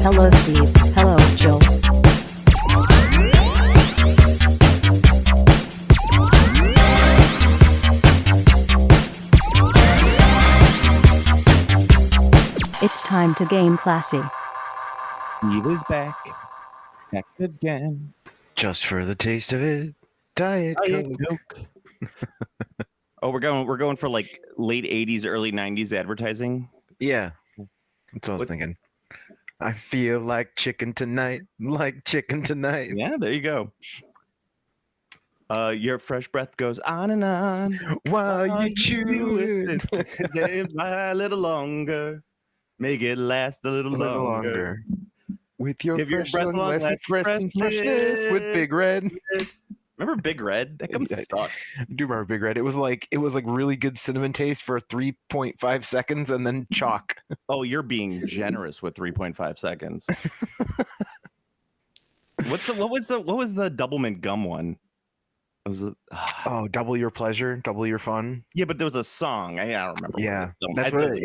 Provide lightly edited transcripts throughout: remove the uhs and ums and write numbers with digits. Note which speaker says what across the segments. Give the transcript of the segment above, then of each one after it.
Speaker 1: Hello, Steve. Hello, Jill. It's time to game classy.
Speaker 2: Steve is back again.
Speaker 3: Just for the taste of it, Diet Coke.
Speaker 2: Oh, we're going for like late 80s, early 90s advertising.
Speaker 3: Yeah, that's what I was thinking. I feel like chicken tonight,
Speaker 2: Yeah, there you go. Your fresh breath goes on and on
Speaker 3: while you chew it.
Speaker 2: Stay by a little longer. Make it last a little longer.
Speaker 3: With your
Speaker 2: Give your
Speaker 3: fresh
Speaker 2: breath
Speaker 3: lung,
Speaker 2: long,
Speaker 3: less freshness with Big Red.
Speaker 2: Remember Big Red? That comes suck.
Speaker 3: I do remember Big Red. It was like really good cinnamon taste for 3.5 seconds and then chalk.
Speaker 2: Oh, you're being generous with 3.5 seconds. What was the Doublemint gum one? Was it?
Speaker 3: Oh, double your pleasure, double your fun.
Speaker 2: Yeah, but there was a song. I don't remember.
Speaker 3: Yeah, that's what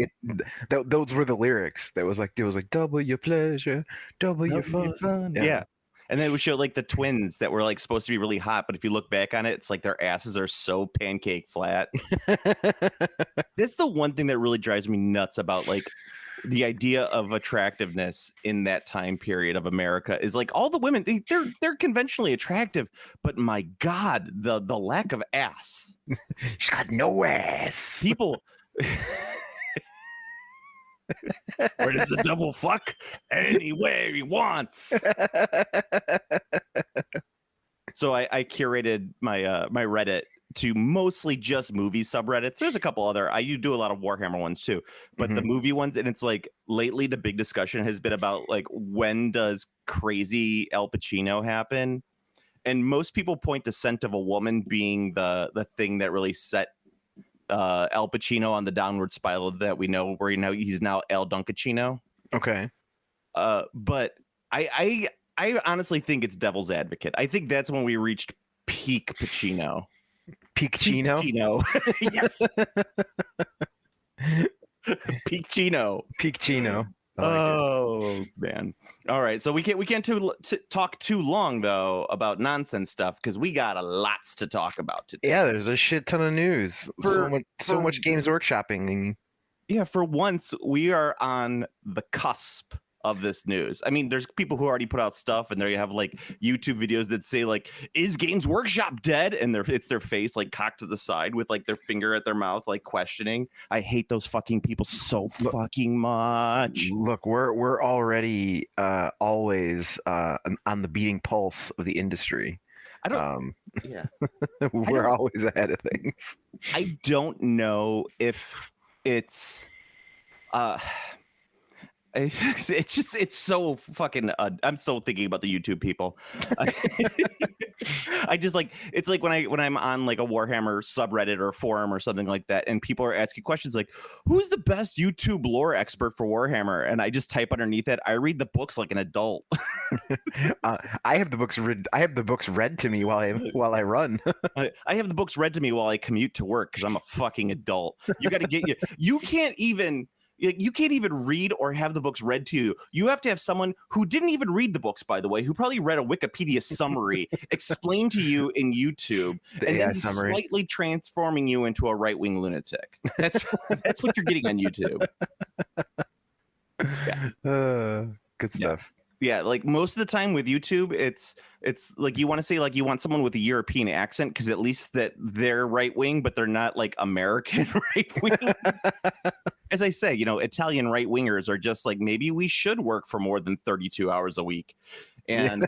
Speaker 3: those were the lyrics. It was like double your pleasure, double your fun.
Speaker 2: Yeah. And then it would show like the twins that were like supposed to be really hot, but if you look back on it, it's like their asses are so pancake flat. That's the one thing that really drives me nuts about like the idea of attractiveness in that time period of America is like all the women they're conventionally attractive, but my God, the lack of ass.
Speaker 3: She's got no ass.
Speaker 2: People. Where does the devil fuck? Anywhere he wants. So I curated my my Reddit to mostly just movie subreddits. There's a couple other. You do a lot of Warhammer ones too, but the movie ones, and it's like lately the big discussion has been about like when does crazy Al Pacino happen? And most people point to Scent of a Woman being the thing that really set Al Pacino on the downward spiral that we know, where he's now El Dunkachino.
Speaker 3: Okay.
Speaker 2: But I honestly think it's Devil's Advocate. I think that's when we reached peak Pacino.
Speaker 3: Peak Chino?
Speaker 2: Yes. Peak Chino.
Speaker 3: Peak Chino.
Speaker 2: Man. All right. So we can't talk too long though about nonsense stuff because we got a lots to talk about today.
Speaker 3: Yeah, there's a shit ton of news. So much games workshopping.
Speaker 2: Yeah, for once we are on the cusp of this news. I mean, there's people who already put out stuff, and there you have like YouTube videos that say like, "Is Games Workshop dead?" And it's their face like cocked to the side with like their finger at their mouth, like questioning. I hate those fucking people so fucking much.
Speaker 3: Look, we're already always on the beating pulse of the industry.
Speaker 2: I don't. Yeah,
Speaker 3: we're always ahead of things.
Speaker 2: I don't know if it's. It's so fucking I'm still thinking about the YouTube people. I just like, it's like when I'm on like a Warhammer subreddit or forum or something like that, and people are asking questions like, who's the best YouTube lore expert for Warhammer? And I just type underneath it, I read the books like an adult.
Speaker 3: I have the books read to me while I run.
Speaker 2: I have the books read to me while I commute to work because I'm a fucking adult. You can't even read or have the books read to you. You have to have someone who didn't even read the books, by the way, who probably read a Wikipedia summary, explain to you in YouTube, and then slightly transforming you into a right-wing lunatic. That's what you're getting on YouTube.
Speaker 3: Yeah. Good stuff.
Speaker 2: Yeah, like most of the time with YouTube, it's like you want to say like you want someone with a European accent because at least that they're right wing, but they're not like American right wing. As I say, Italian right wingers are just like, maybe we should work for more than 32 hours a week, and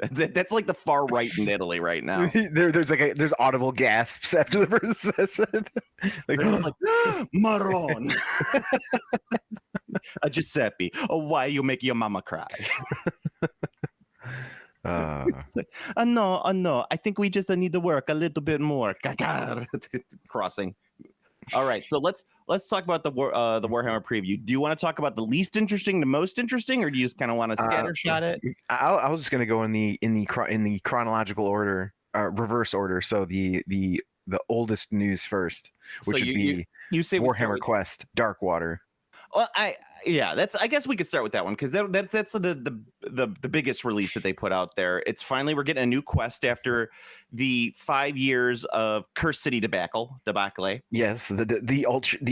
Speaker 2: that's like the far right in Italy right now.
Speaker 3: There's audible gasps after the person says it.
Speaker 2: Like, Maron. Giuseppe, why you make your mama cry? No, I think we just need to work a little bit more. Crossing. All right, so let's talk about the Warhammer preview. Do you want to talk about the least interesting, the most interesting, or do you just kind of want to scattershot it?
Speaker 3: I was just going to go in the chronological order, reverse order. So the oldest news first, which would be
Speaker 2: you say
Speaker 3: Warhammer Quest Darkwater.
Speaker 2: Well, I guess we could start with that one because that's the biggest release that they put out there. It's finally we're getting a new quest after the 5 years of Cursed City debacle.
Speaker 3: Yes, the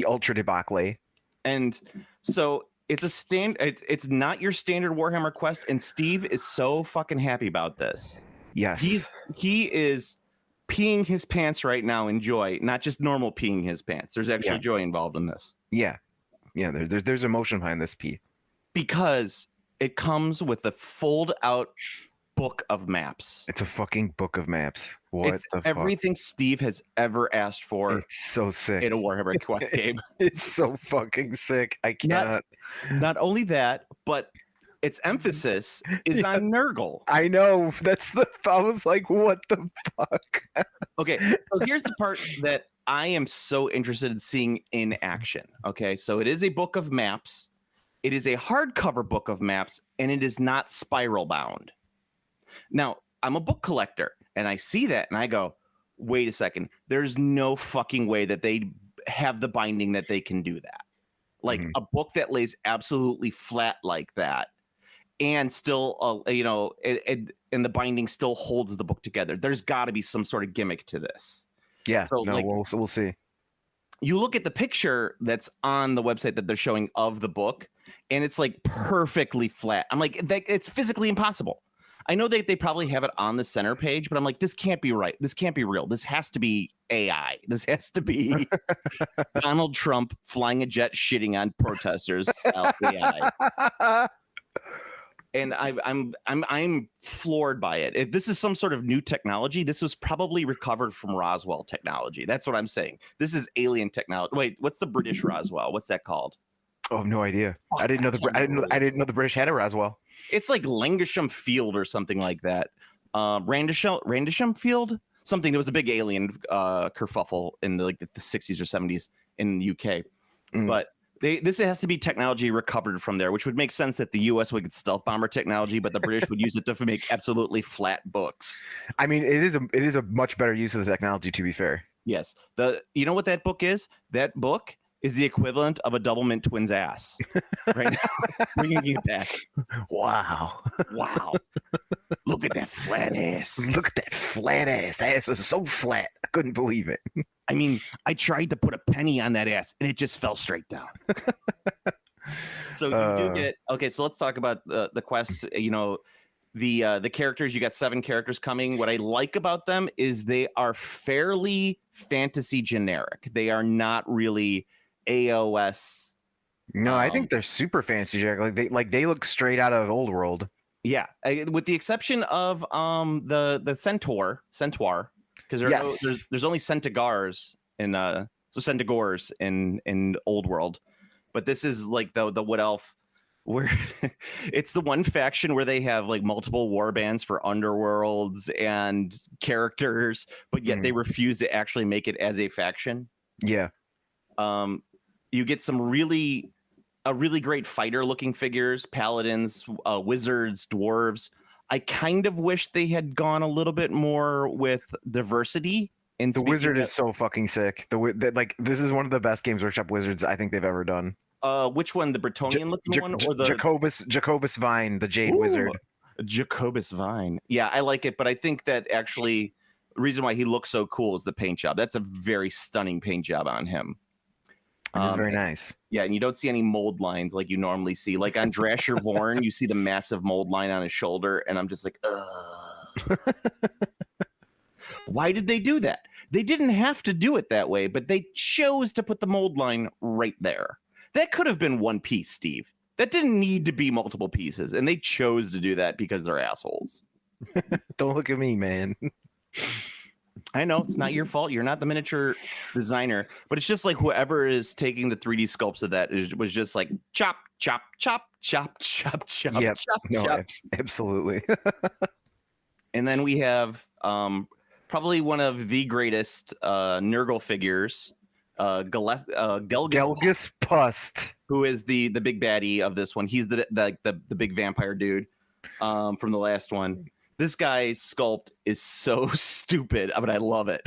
Speaker 3: ultra debacle.
Speaker 2: And so it's it's not your standard Warhammer quest, and Steve is so fucking happy about this.
Speaker 3: Yes,
Speaker 2: he is peeing his pants right now in joy, not just normal peeing his pants. There's actually joy involved in this.
Speaker 3: Yeah. There's emotion behind this pee
Speaker 2: because it comes with a fold out book of maps.
Speaker 3: It's a fucking book of maps. It's
Speaker 2: everything Steve has ever asked for.
Speaker 3: It's so sick
Speaker 2: in a Warhammer Quest game.
Speaker 3: It's so fucking sick. I cannot.
Speaker 2: Not only that, but its emphasis is on Nurgle.
Speaker 3: I know. I was like, what the fuck?
Speaker 2: Okay, so here's the part that I am so interested in seeing in action. Okay, so it is a book of maps. It is a hardcover book of maps, and it is not spiral bound. Now, I'm a book collector, and I see that, and I go, wait a second. There's no fucking way that they have the binding that they can do that. Like a book that lays absolutely flat like that, and still, and the binding still holds the book together. There's got to be some sort of gimmick to this.
Speaker 3: Yeah, so, we'll see.
Speaker 2: You look at the picture that's on the website that they're showing of the book, and it's like perfectly flat. I'm like, it's physically impossible. I know they probably have it on the center page, but I'm like, this can't be right. This can't be real. This has to be AI. This has to be Donald Trump flying a jet shitting on protesters style AI. And I'm floored by it. If this is some sort of new technology, this was probably recovered from Roswell technology. That's what I'm saying. This is alien technology. Wait, what's the British Roswell? What's that called?
Speaker 3: Oh, no idea. I didn't know the British had a Roswell.
Speaker 2: It's like Lancashire Field or something like that. Rendlesham Field, something. There was a big alien kerfuffle in the 60s or 70s in the UK. But this has to be technology recovered from there, which would make sense that the U.S. would get stealth bomber technology, but the British would use it to make absolutely flat books.
Speaker 3: I mean, it is a much better use of the technology, to be fair.
Speaker 2: Yes. You know what that book is? That book is the equivalent of a double mint twin's ass right now. Bringing it back.
Speaker 3: Wow.
Speaker 2: Look at that flat ass.
Speaker 3: Look at that flat ass. That ass is so flat. I couldn't believe it.
Speaker 2: I mean, I tried to put a penny on that ass and it just fell straight down. So you do get, okay, so let's talk about the quests. The characters. You got 7 characters coming. What I like about them is they are fairly fantasy generic. They are not really AOS.
Speaker 3: No, I think they're super fantasy generic. They look straight out of Old World. Yeah,
Speaker 2: with the exception of the centaur, because there's only centaurs in Old World, but this is like the Wood Elf, where it's the one faction where they have like multiple war bands for underworlds and characters, but yet they refuse to actually make it as a faction.
Speaker 3: Yeah.
Speaker 2: You get some really great fighter looking figures, paladins, wizards, dwarves. I kind of wish they had gone a little bit more with diversity. And
Speaker 3: the wizard is so fucking sick. This is one of the best Games Workshop wizards I think they've ever done.
Speaker 2: Which one, the Bretonian looking one, or the
Speaker 3: Jacobus Vine, the Jade Wizard?
Speaker 2: Jacobus Vine. Yeah, I like it, but I think that actually the reason why he looks so cool is the paint job. That's a very stunning paint job on him.
Speaker 3: It's very nice.
Speaker 2: Yeah, and you don't see any mold lines like you normally see. Like on Drasher Vorn, you see the massive mold line on his shoulder, and I'm just like, ugh. Why did they do that? They didn't have to do it that way, but they chose to put the mold line right there. That could have been one piece, Steve. That didn't need to be multiple pieces, and they chose to do that because they're assholes.
Speaker 3: Don't look at me, man.
Speaker 2: I know it's not your fault. You're not the miniature designer, but it's just like whoever is taking the 3D sculpts of that was just like chop, chop, chop, chop, chop, chop,
Speaker 3: yep.
Speaker 2: chop,
Speaker 3: no,
Speaker 2: chop.
Speaker 3: Absolutely.
Speaker 2: And then we have probably one of the greatest Nurgle figures,
Speaker 3: Gelgus Pust,
Speaker 2: who is the big baddie of this one. He's the big vampire dude from the last one. This guy's sculpt is so stupid, but I love it.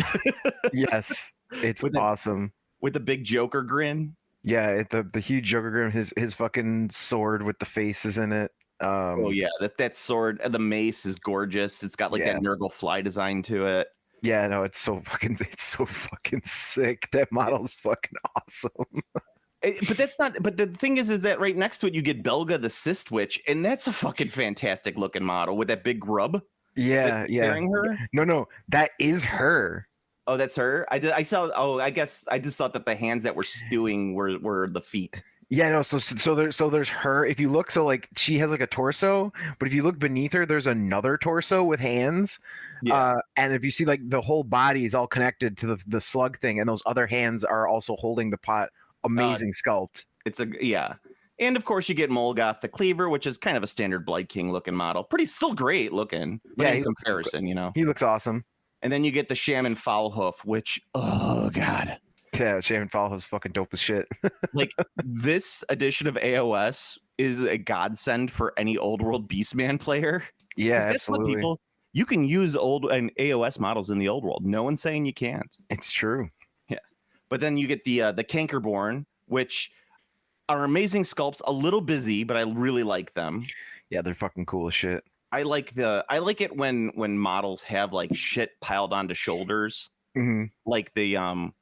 Speaker 3: Yes, it's awesome.
Speaker 2: With the big Joker grin.
Speaker 3: Yeah, the huge Joker Grim, his fucking sword with the faces in it.
Speaker 2: Oh yeah, that sword, the mace is gorgeous. It's got like that
Speaker 3: Yeah.
Speaker 2: Nurgle fly design to it.
Speaker 3: Yeah, no, it's so fucking sick. That model's fucking awesome.
Speaker 2: But that's not. But the thing is that right next to it you get Belga the Cyst Witch, and that's a fucking fantastic looking model with that big grub.
Speaker 3: Yeah,
Speaker 2: that's
Speaker 3: yeah.
Speaker 2: carrying her.
Speaker 3: No, that is her.
Speaker 2: Oh, that's her. I saw. Oh, I guess I just thought that the hands that were stewing were the feet.
Speaker 3: Yeah, no, there's her. If you look, so like she has like a torso, but if you look beneath her, there's another torso with hands.
Speaker 2: Yeah.
Speaker 3: And if you see like the whole body is all connected to the slug thing, and those other hands are also holding the pot. Amazing sculpt.
Speaker 2: It's yeah. And of course you get Molgoth the Cleaver, which is kind of a standard Blight King looking model. Still great looking. But
Speaker 3: Yeah,
Speaker 2: in comparison, you know.
Speaker 3: He looks awesome.
Speaker 2: And then you get the Shaman Foulhoof, which oh god.
Speaker 3: Yeah, Shaman Foulhoof is fucking dope as shit.
Speaker 2: Like this edition of AOS is a godsend for any old world Beastman player.
Speaker 3: Yeah,
Speaker 2: guess
Speaker 3: absolutely.
Speaker 2: what, people? You can use old and AOS models in the old world. No one's saying you can't.
Speaker 3: It's true.
Speaker 2: But then you get the Cankerborn, which are amazing sculpts. A little busy, but I really like them.
Speaker 3: Yeah, they're fucking cool as shit.
Speaker 2: I like it when models have like shit piled onto shoulders, like the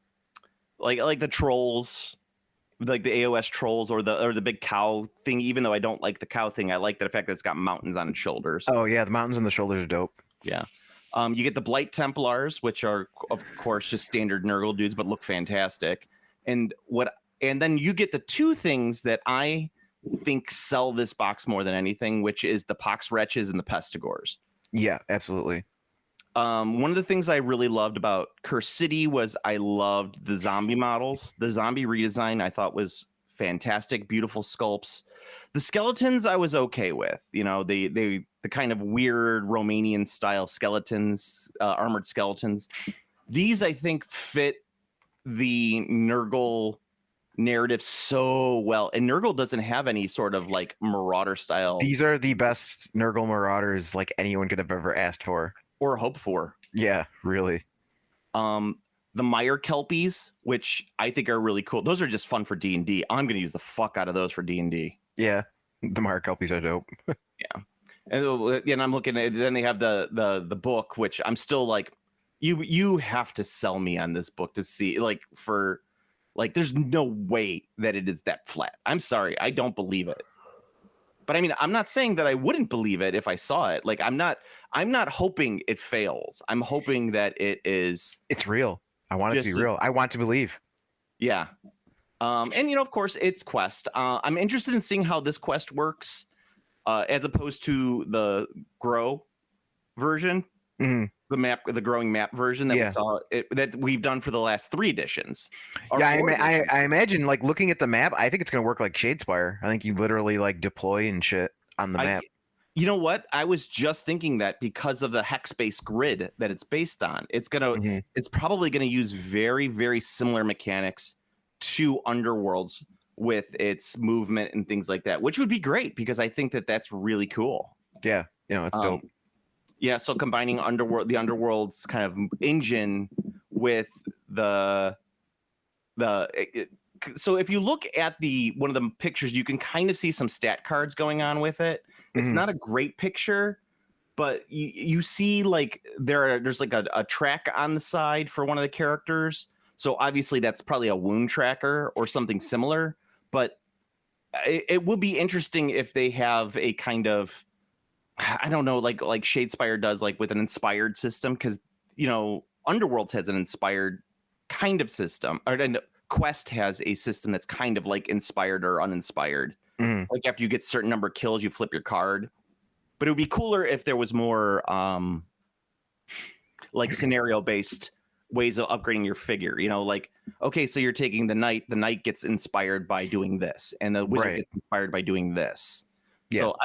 Speaker 2: like the trolls, like the AOS trolls or the big cow thing. Even though I don't like the cow thing, I like the fact that it's got mountains on its shoulders.
Speaker 3: Oh yeah, the mountains on the shoulders are dope.
Speaker 2: Yeah. You get the Blight Templars, which are of course just standard Nurgle dudes, but look fantastic. And then you get the two things that I think sell this box more than anything, which is the Pox Wretches and the Pestigors.
Speaker 3: Yeah, absolutely.
Speaker 2: One of the things I really loved about Curse City was I loved the zombie models. The zombie redesign I thought was fantastic, beautiful sculpts. The skeletons I was okay with, you know, the kind of weird Romanian style skeletons, armored skeletons. These I think fit the Nurgle narrative so well, and Nurgle doesn't have any sort of like Marauder style.
Speaker 3: These are the best Nurgle Marauders like anyone could have ever asked for
Speaker 2: or hope for.
Speaker 3: Yeah, really.
Speaker 2: The Mire Kelpies, which I think are really cool. Those are just fun for D&D. I'm going to use the fuck out of those for D&D.
Speaker 3: Yeah, the Mire Kelpies are dope.
Speaker 2: Yeah, and I'm looking at. Then they have the book, which I'm still like, you have to sell me on this book to see there's no way that it is that flat. I'm sorry, I don't believe it. But I mean, I'm not saying that I wouldn't believe it if I saw it. Like I'm not hoping it fails. I'm hoping that it is.
Speaker 3: It's real. I want it to be real. I want to believe.
Speaker 2: Yeah. And of course it's quest. I'm interested in seeing how this quest works, as opposed to the grow version, the growing map version that we saw that we've done for the last 3 editions.
Speaker 3: I imagine like looking at the map, I think it's gonna work like Shadespire. I think you literally like deploy and shit on the map.
Speaker 2: You know what? I was just thinking that because of the hex-based grid that it's based on, it's probably gonna use very, very similar mechanics to Underworlds with its movement and things like that, which would be great because I think that that's really cool.
Speaker 3: Yeah, it's dope.
Speaker 2: Yeah, so combining the Underworld's kind of engine with so if you look at one of the pictures, you can kind of see some stat cards going on with it. It's not a great picture, but you see like there's like a track on the side for one of the characters. So obviously that's probably a wound tracker or something similar. But it would be interesting if they have a kind of, I don't know, like Shadespire does, like with an inspired system, because Underworlds has an inspired kind of system, and Quest has a system that's kind of like inspired or uninspired. Like after you get a certain number of kills, you flip your card. But it would be cooler if there was more like scenario based ways of upgrading your figure. Like, okay, so you're taking the knight gets inspired by doing this, and the wizard gets inspired by doing this. Yeah. So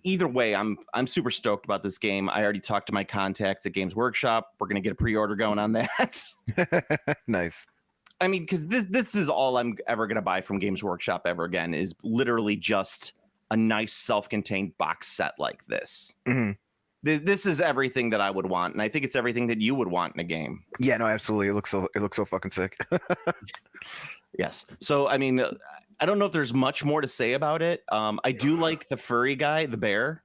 Speaker 2: either way, I'm super stoked about this game. I already talked to my contacts at Games Workshop. We're gonna get a pre-order going on that.
Speaker 3: Nice.
Speaker 2: I mean, because this is all I'm ever gonna buy from Games Workshop ever again, is literally just a nice self-contained box set like this. This is everything that I would want, and I think it's everything that you would want in a game.
Speaker 3: Yeah, no, absolutely. It looks so fucking sick.
Speaker 2: Yes. So I mean, I don't know if there's much more to say about it. I do like the furry guy, the bear.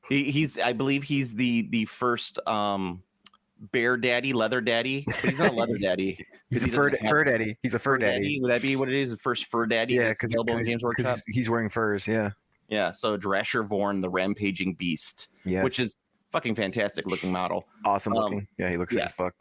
Speaker 2: He's I believe he's the first bear daddy, leather daddy, but he's not a leather daddy.
Speaker 3: He's a
Speaker 2: He
Speaker 3: fur,
Speaker 2: doesn't have
Speaker 3: fur daddy. He's a fur daddy.
Speaker 2: Would that be what it is? The first fur daddy
Speaker 3: Yeah,
Speaker 2: that's available in Games Workshop?
Speaker 3: he's wearing furs. Yeah.
Speaker 2: Yeah. So Drasher Vorn, the rampaging beast,
Speaker 3: Yeah.
Speaker 2: which is fucking fantastic looking model.
Speaker 3: Awesome looking. Yeah, he looks sick as fuck.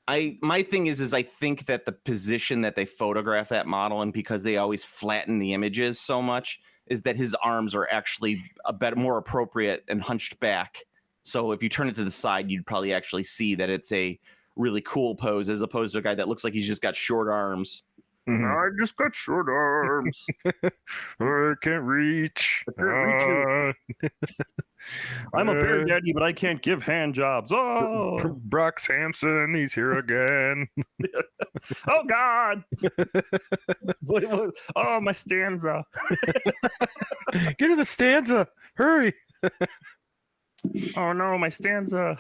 Speaker 2: My thing is I think that the position that they photograph that model and because they always flatten the images so much is that his arms are actually a bit more appropriate and hunched back. So if you turn it to the side, you'd probably actually see that it's a really cool pose as opposed to a guy that looks like he's just got short arms.
Speaker 3: Mhm.
Speaker 2: I just got short arms.
Speaker 3: I can't reach.
Speaker 2: I'm a bear daddy, but I can't give hand jobs. Oh,
Speaker 3: Brock Sampson, he's here again.
Speaker 2: oh God. Oh, my stanza.
Speaker 3: Get to the stanza. Hurry.
Speaker 2: Oh no, my stanza.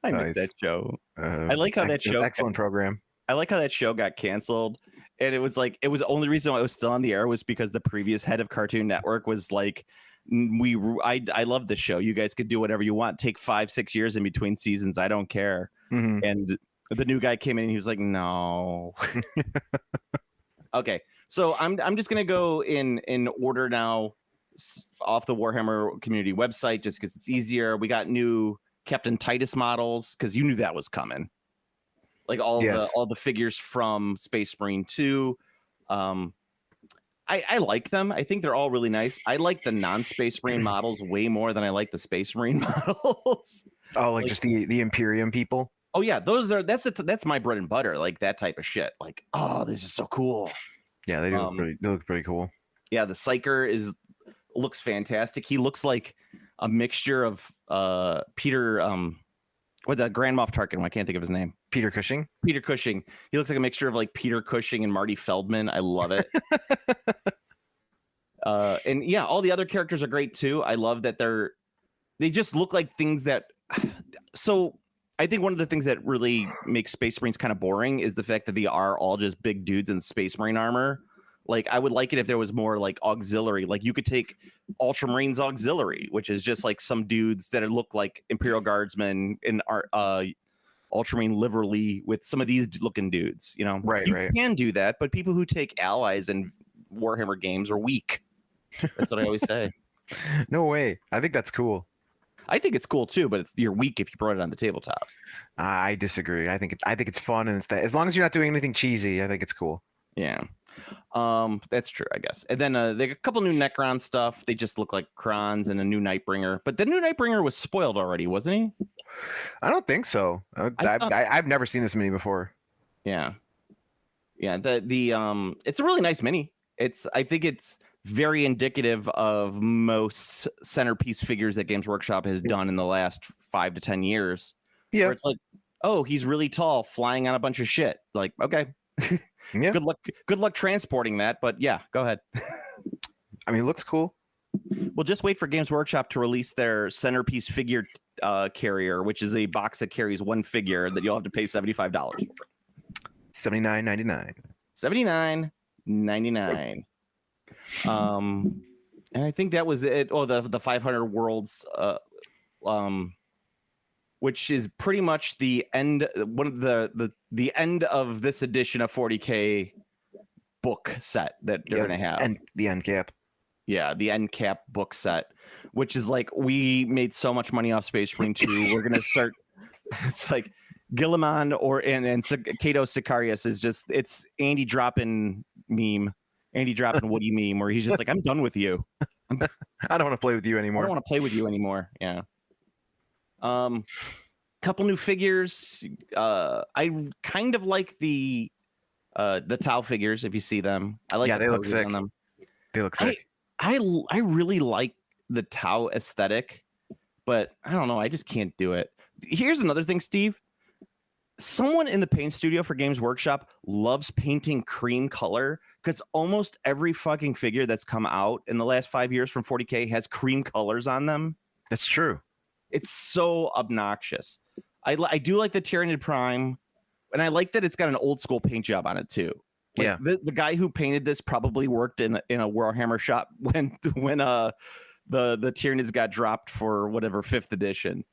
Speaker 2: I missed that show. I like how that show.
Speaker 3: Excellent program.
Speaker 2: I like how that show got canceled, and it was the only reason why it was still on the air was because the previous head of Cartoon Network was like, I love this show. You guys could do whatever you want. Take 5-6 years in between seasons. I don't care.
Speaker 3: Mhm.
Speaker 2: And the new guy came in and he was like, no. Okay, so I'm just gonna go in order now off the Warhammer community website just because it's easier. We got new Captain Titus models because you knew that was coming. Like all the figures from Space Marine 2. I like them. I think they're all really nice. I like the non-Space Marine models way more than I like the Space Marine models.
Speaker 3: Oh, like just the Imperium people.
Speaker 2: Oh yeah, that's my bread and butter. Like that type of shit. Like, oh, this is so cool.
Speaker 3: Yeah, they look pretty cool.
Speaker 2: Yeah, the Psyker looks fantastic. He looks like a mixture of Peter the Grand Moff Tarkin. I can't think of his name.
Speaker 3: Peter Cushing.
Speaker 2: Peter Cushing. He looks like a mixture of like Peter Cushing and Marty Feldman. I love it. And yeah, all the other characters are great too. I love that they just look like things that. So I think one of the things that really makes Space Marines kind of boring is the fact that they are all just big dudes in Space Marine armor. Like I would like it if there was more like auxiliary. Like you could take Ultramarines auxiliary, which is just like some dudes that look like Imperial Guardsmen in Ultramarine livery with some of these looking dudes. You know,
Speaker 3: right?
Speaker 2: You can do that, but people who take allies in Warhammer games are weak. That's what I always say.
Speaker 3: No way. I think that's cool.
Speaker 2: I think it's cool too, but you're weak if you brought it on the tabletop.
Speaker 3: I disagree. I think it's fun, and it's that as long as you're not doing anything cheesy, I think it's cool.
Speaker 2: Yeah, that's true, I guess. And then they got a couple new Necron stuff. They just look like Krons and a new Nightbringer. But the new Nightbringer was spoiled already, wasn't he?
Speaker 3: I don't think so. I've never seen this mini before.
Speaker 2: Yeah. The it's a really nice mini. I think it's very indicative of most centerpiece figures that Games Workshop has done in the last 5 to 10 years.
Speaker 3: Yeah,
Speaker 2: where it's like, oh, he's really tall, flying on a bunch of shit. Like, okay.
Speaker 3: Yeah.
Speaker 2: Good luck transporting that, but yeah, go ahead.
Speaker 3: I mean, it looks cool.
Speaker 2: Well, just wait for Games Workshop to release their centerpiece figure carrier, which is a box that carries one figure that you'll have to pay $75 for.
Speaker 3: $79.99.
Speaker 2: $79.99. And I think that was it. Oh, the 500 Worlds, which is pretty much the end. One of the end of this edition of 40K book set that they're gonna have,
Speaker 3: and the end cap.
Speaker 2: Yeah, the end cap book set, which is like we made so much money off Space Marine 2. We're gonna start. It's like Gilliman and Kato Sicarius is just it's Andy dropping meme. Andy dropping Woody meme where he's just like, I'm done with you.
Speaker 3: I don't want to play with you anymore.
Speaker 2: I don't want to play with you anymore. Yeah. Couple new figures. I kind of like the Tau figures if you see them. I like
Speaker 3: they look sick. On them. They look sick.
Speaker 2: I really like the Tau aesthetic, but I don't know. I just can't do it. Here's another thing, Steve. Someone in the paint studio for Games Workshop loves painting cream color because almost every fucking figure that's come out in the last 5 years from 40K has cream colors on them.
Speaker 3: That's true.
Speaker 2: It's so obnoxious. I do like the Tyranid Prime. And I like that it's got an old school paint job on it too. Like,
Speaker 3: Yeah.
Speaker 2: the guy who painted this probably worked in a Warhammer shop when the Tyranids got dropped for whatever 5th edition.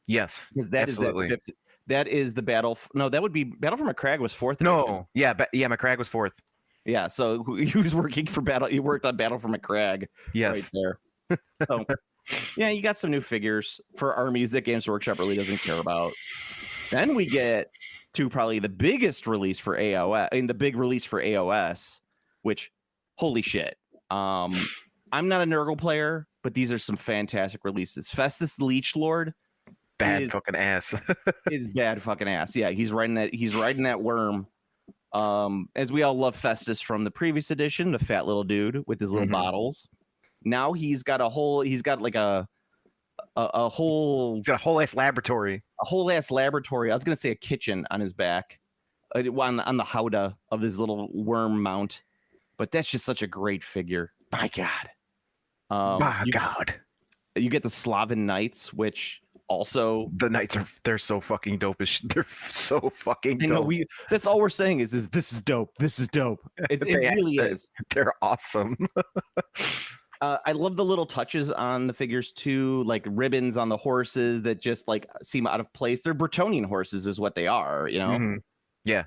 Speaker 3: Yes,
Speaker 2: Because that
Speaker 3: absolutely.
Speaker 2: is that 5th. That is the battle. No, that would be Battle for McCrag was 4th edition.
Speaker 3: No, yeah, McCrag was 4th.
Speaker 2: Yeah, so he was working for Battle. He worked on Battle for McCrag.
Speaker 3: Yes.
Speaker 2: Right there. So, yeah, you got some new figures for armies that Games Workshop really doesn't care about. Then we get to probably the biggest release for AOS, the big release for AOS, which, holy shit. I'm not a Nurgle player, but these are some fantastic releases. Festus the Leech Lord.
Speaker 3: Bad fucking ass.
Speaker 2: Is bad fucking ass. Yeah, he's riding that worm. As we all love Festus from the previous edition, the fat little dude with his little bottles. Now he's got like a whole
Speaker 3: He's got a whole ass laboratory.
Speaker 2: I was gonna say a kitchen on his back, on the howdah of this little worm mount. But that's just such a great figure. My God.
Speaker 3: God.
Speaker 2: You get the Slaven Knights, which also
Speaker 3: The Knights they're so fucking dope. They're so fucking dope.
Speaker 2: That's all we're saying is this is dope. This is dope. It really is.
Speaker 3: They're awesome.
Speaker 2: I love the little touches on the figures too, like ribbons on the horses that just like seem out of place. They're Bretonnian horses, is what they are, you know.
Speaker 3: Mhm. Yeah.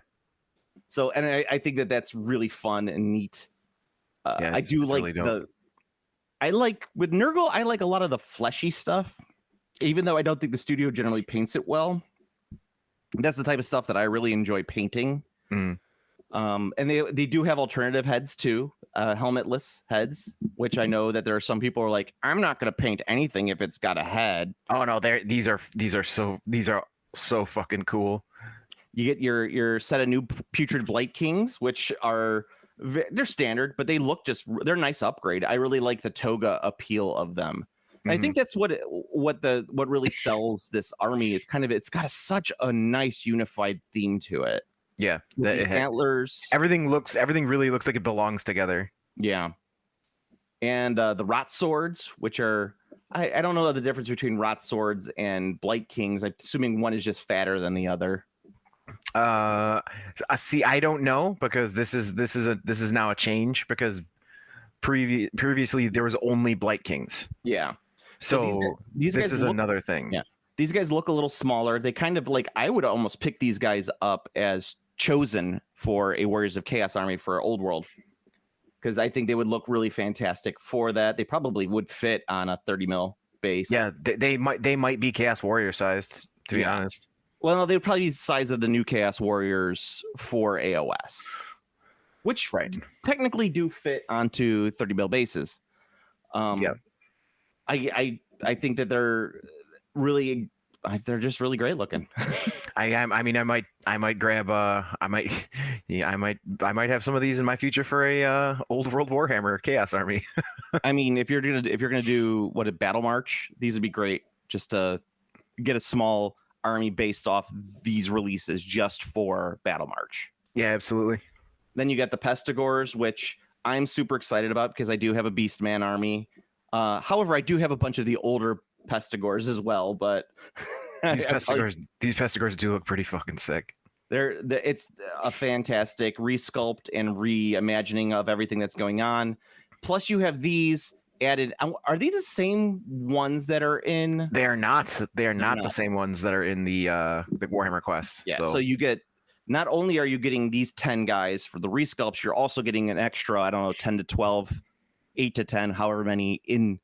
Speaker 2: So, and I think that's really fun and neat. I do like
Speaker 3: really
Speaker 2: I like with Nurgle. I like a lot of the fleshy stuff, even though I don't think the studio generally paints it well. That's the type of stuff that I really enjoy painting.
Speaker 3: Mm.
Speaker 2: And they do have alternative heads too, helmetless heads, which I know that there are some people who are like, I'm not going to paint anything if it's got a head.
Speaker 3: Oh no, these are so fucking cool.
Speaker 2: You get your set of new Putrid Blight Kings, which are they're standard, but they're a nice upgrade. I really like the toga appeal of them. And I think that's what really sells this army is it's got such a nice unified theme to it.
Speaker 3: Yeah,
Speaker 2: The antlers.
Speaker 3: Everything really looks like it belongs together.
Speaker 2: Yeah. And the Rot Swords, which are I don't know the difference between Rot Swords and Blight Kings. I'm assuming one is just fatter than the other.
Speaker 3: See, I don't know because this is now a change because previously there was only Blight Kings.
Speaker 2: Yeah.
Speaker 3: So
Speaker 2: these guys
Speaker 3: is another thing.
Speaker 2: Yeah. These guys look a little smaller. They kind of like, I would almost pick these guys up as chosen for a Warriors of Chaos army for Old World. Because I think they would look really fantastic for that. They probably would fit on a 30 mil base.
Speaker 3: Yeah, they might be Chaos Warrior sized, to be honest.
Speaker 2: Well, no, they would probably be the size of the new Chaos Warriors for AOS. Which technically do fit onto 30 mil bases.
Speaker 3: Yeah.
Speaker 2: I think that they're just really great looking.
Speaker 3: I might grab I might have some of these in my future for a Old World Warhammer Chaos Army.
Speaker 2: I mean, if you're gonna do a Battle March, these would be great just to get a small army based off these releases just for Battle March.
Speaker 3: Yeah, absolutely.
Speaker 2: Then you got the Pestigors, which I'm super excited about because I do have a Beastman army. However, I do have a bunch of the older Pestigors as well, but
Speaker 3: these Pestigors do look pretty fucking sick.
Speaker 2: It's a fantastic resculpt and reimagining of everything that's going on. Plus, you have these added. Are these the same ones that are in?
Speaker 3: They are not. They are not the same ones that are in the Warhammer Quest.
Speaker 2: Yeah. So you get. Not only are you getting these 10 guys for the resculpts, you're also getting an extra, I don't know, 10 to 12, 8 to 10, however many in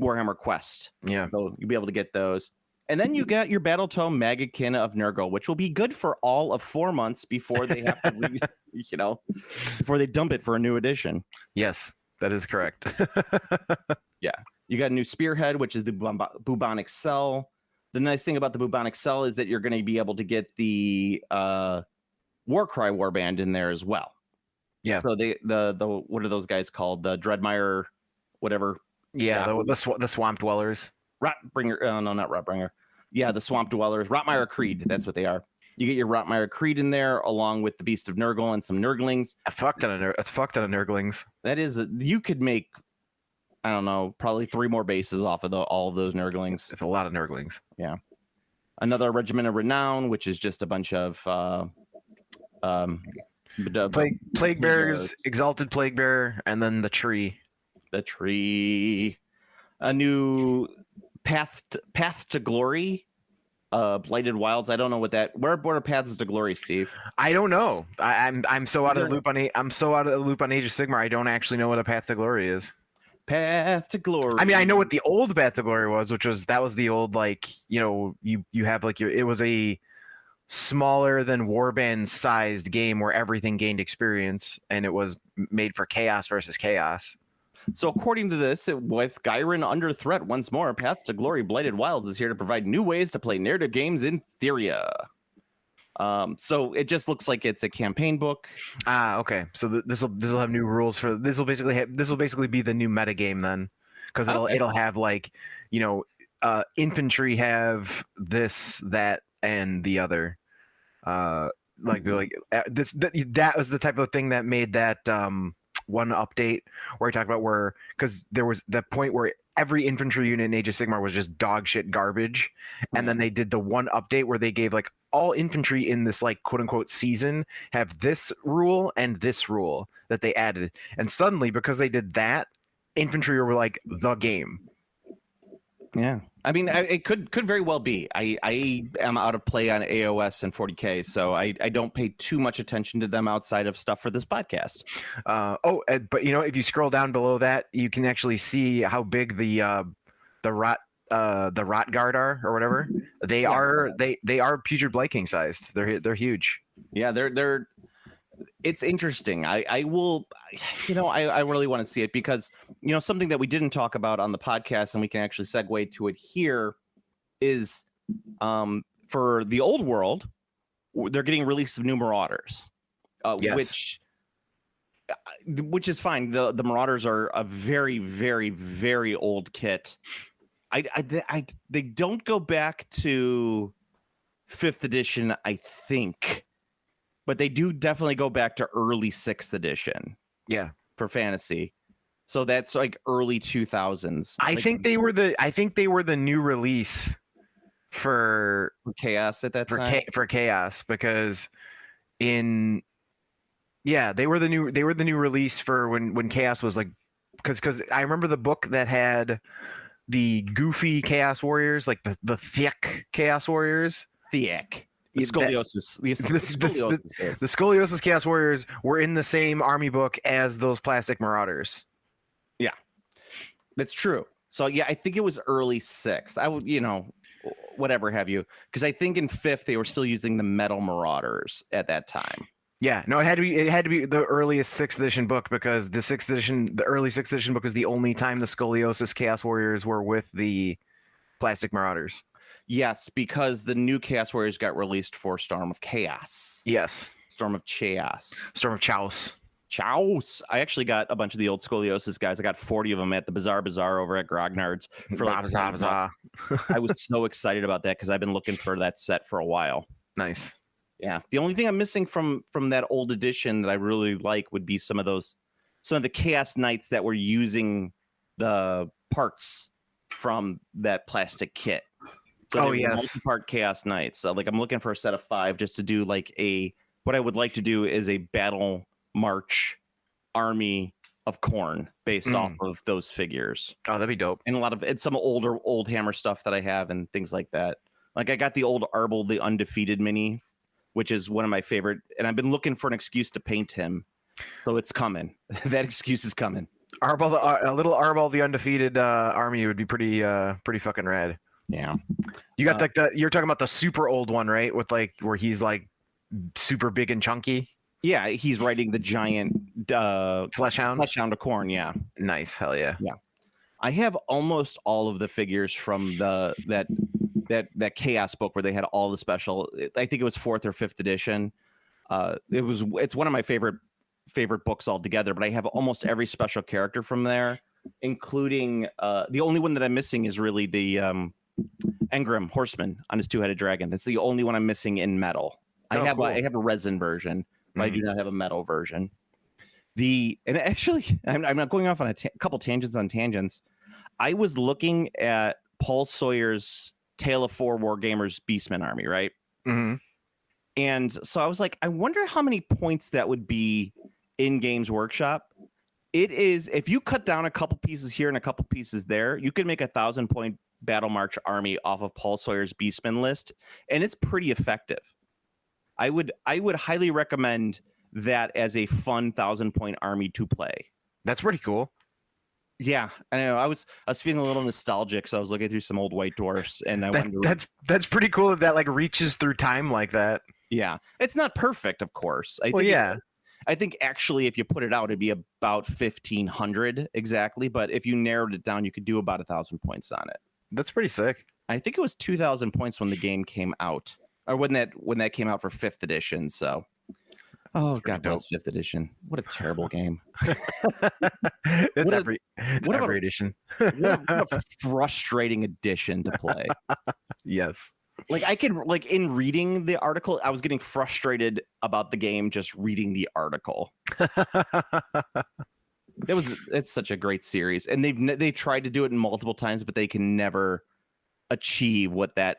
Speaker 2: Warhammer Quest.
Speaker 3: Yeah. So
Speaker 2: you'll be able to get those. And then you got your Battletome Magakin of Nurgle, which will be good for all of 4 months before they have to, before they dump it for a new edition.
Speaker 3: Yes, that is correct.
Speaker 2: Yeah. You got a new Spearhead, which is the Bubonic Cell. The nice thing about the Bubonic Cell is that you're going to be able to get the Warcry Warband in there as well. Yeah. So the what are those guys called? The Dreadmire, whatever.
Speaker 3: Yeah, the Swamp Dwellers.
Speaker 2: Rotbringer. No, not Rotbringer. Yeah, the Swamp Dwellers. Rotmire Creed. That's what they are. You get your Rotmire Creed in there, along with the Beast of Nurgle and some Nurglings.
Speaker 3: A fuck ton of Nurglings.
Speaker 2: That is, you could make, I don't know, probably 3 more bases off of all of those Nurglings.
Speaker 3: It's a lot of Nurglings.
Speaker 2: Yeah. another Regiment of Renown, which is just a bunch of
Speaker 3: Plague Bearers, Exalted Plague Bearer, and then the tree.
Speaker 2: The tree. A new Path to Glory. Blighted Wilds. I don't know what that. Where are Paths to Glory, Steve?
Speaker 3: I don't know. I'm so out of the loop on I'm so out of the loop on Age of Sigmar. I don't actually know what a Path to Glory is.
Speaker 2: Path to Glory.
Speaker 3: I mean, I know what the old Path to Glory was, which was the old, like, you have like it was a smaller than Warband sized game where everything gained experience, and it was made for chaos versus chaos.
Speaker 2: So according to this, with Gyron under threat once more, Path to Glory Blighted Wilds is here to provide new ways to play narrative games in Theria. So it just looks like it's a campaign book.
Speaker 3: Okay. So this will have new rules for this will basically be the new meta game then, because it'll have, like, infantry have this, that, and the other. That was the type of thing that made that one update where I talked about because there was the point where every infantry unit in Age of Sigmar was just dog shit garbage, and then they did the one update where they gave, like, all infantry in this, like, quote unquote season have this rule and this rule that they added, and suddenly, because they did that, infantry were like the game.
Speaker 2: Yeah, I mean, it could very well be. I am out of play on AOS and 40K, so I don't pay too much attention to them outside of stuff for this podcast.
Speaker 3: But if you scroll down below that, you can actually see how big the rot guard are, or whatever. They are Putrid Blight King sized. They're huge.
Speaker 2: Yeah, they're. It's interesting. I will, I really want to see it because, something that we didn't talk about on the podcast, and we can actually segue to it here, is for the old world, they're getting release of new Marauders,
Speaker 3: yes.
Speaker 2: which is fine. The Marauders are a very, very, very old kit. They don't go back to 5th edition, I think. But they do definitely go back to early 6th edition.
Speaker 3: Yeah,
Speaker 2: for Fantasy. So that's like early 2000s.
Speaker 3: I think they were the new release for
Speaker 2: Chaos at that time.
Speaker 3: For Chaos, because they were the new release for when Chaos was, like, because I remember the book that had the goofy Chaos Warriors, like the thick Chaos Warriors.
Speaker 2: Thick. The Scoliosis. The
Speaker 3: Scoliosis Chaos Warriors were in the same army book as those plastic Marauders.
Speaker 2: Yeah, that's true. So yeah, I think it was early 6th. I would, whatever have you, because I think in 5th they were still using the metal Marauders at that time. Yeah,
Speaker 3: no, it had to be the earliest 6th edition book, because the early 6th edition book is the only time the Scoliosis Chaos Warriors were with the plastic Marauders.
Speaker 2: Yes, because the new Chaos Warriors got released for Storm of Chaos.
Speaker 3: Yes.
Speaker 2: Storm of Chaos.
Speaker 3: Storm of Chaos.
Speaker 2: Chaos. I actually got a bunch of the old Scoliosis guys. I got 40 of them at the Bazaar over at Grognard's for like
Speaker 3: Bazaar.
Speaker 2: I was so excited about that because I've been looking for that set for a while.
Speaker 3: Nice.
Speaker 2: Yeah. The only thing I'm missing from that old edition that I really like would be some of the Chaos Knights that were using the parts from that plastic kit. So
Speaker 3: yes,
Speaker 2: multi-part Chaos Knights. So, like, I'm looking for a set of 5 just to do like what I would like to do is a battle march army of Khorne based off of those figures.
Speaker 3: Oh, that'd be dope.
Speaker 2: And some old Hammer stuff that I have and things like that. Like, I got the old Arbol the Undefeated mini, which is one of my favorite, and I've been looking for an excuse to paint him. So it's coming. That excuse is coming.
Speaker 3: A little Arbol the Undefeated army would be pretty fucking rad.
Speaker 2: Yeah.
Speaker 3: You got you're talking about the super old one, right? With, like, where he's, like, super big and chunky.
Speaker 2: Yeah, he's riding the giant
Speaker 3: Fleshhound
Speaker 2: of Khorne. Yeah.
Speaker 3: Nice. Hell yeah.
Speaker 2: Yeah. I have almost all of the figures from that Chaos book where they had all the special. I think it was 4th or 5th edition. It's one of my favorite books altogether, but I have almost every special character from there, including the only one that I'm missing is really the Engrim Horseman on his 2-headed dragon. That's the only one I'm missing in metal. I have a resin version, but I do not have a metal version. And actually, I'm not going off on a couple tangents on tangents. I was looking at Paul Sawyer's Tale of Four Wargamers Beastmen army, right?
Speaker 3: Mm-hmm.
Speaker 2: And so I was like, I wonder how many points that would be in Games Workshop. It is, if you cut down a couple pieces here and a couple pieces there, you can make 1,000-point Battle March army off of Paul Sawyer's Beastmen list, and it's pretty effective. I would highly recommend that as a fun 1,000-point army to play.
Speaker 3: That's pretty cool.
Speaker 2: Yeah, I know. I was feeling a little nostalgic, so I was looking through some old White Dwarfs, and I wanted to.
Speaker 3: That's pretty cool that like reaches through time like that.
Speaker 2: Yeah, it's not perfect, of course. I think actually, if you put it out, it'd be about 1,500 exactly. But if you narrowed it down, you could do about 1,000 points on it.
Speaker 3: That's pretty sick.
Speaker 2: I think it was 2,000 points when the game came out, or when that came out for 5th edition. So, oh God bless 5th edition. What a terrible game.
Speaker 3: It's every edition.
Speaker 2: what a frustrating edition to play.
Speaker 3: Yes.
Speaker 2: Like I could, like in reading the article, I was getting frustrated about the game just reading the article. It's such a great series, and they've tried to do it multiple times, but they can never achieve what that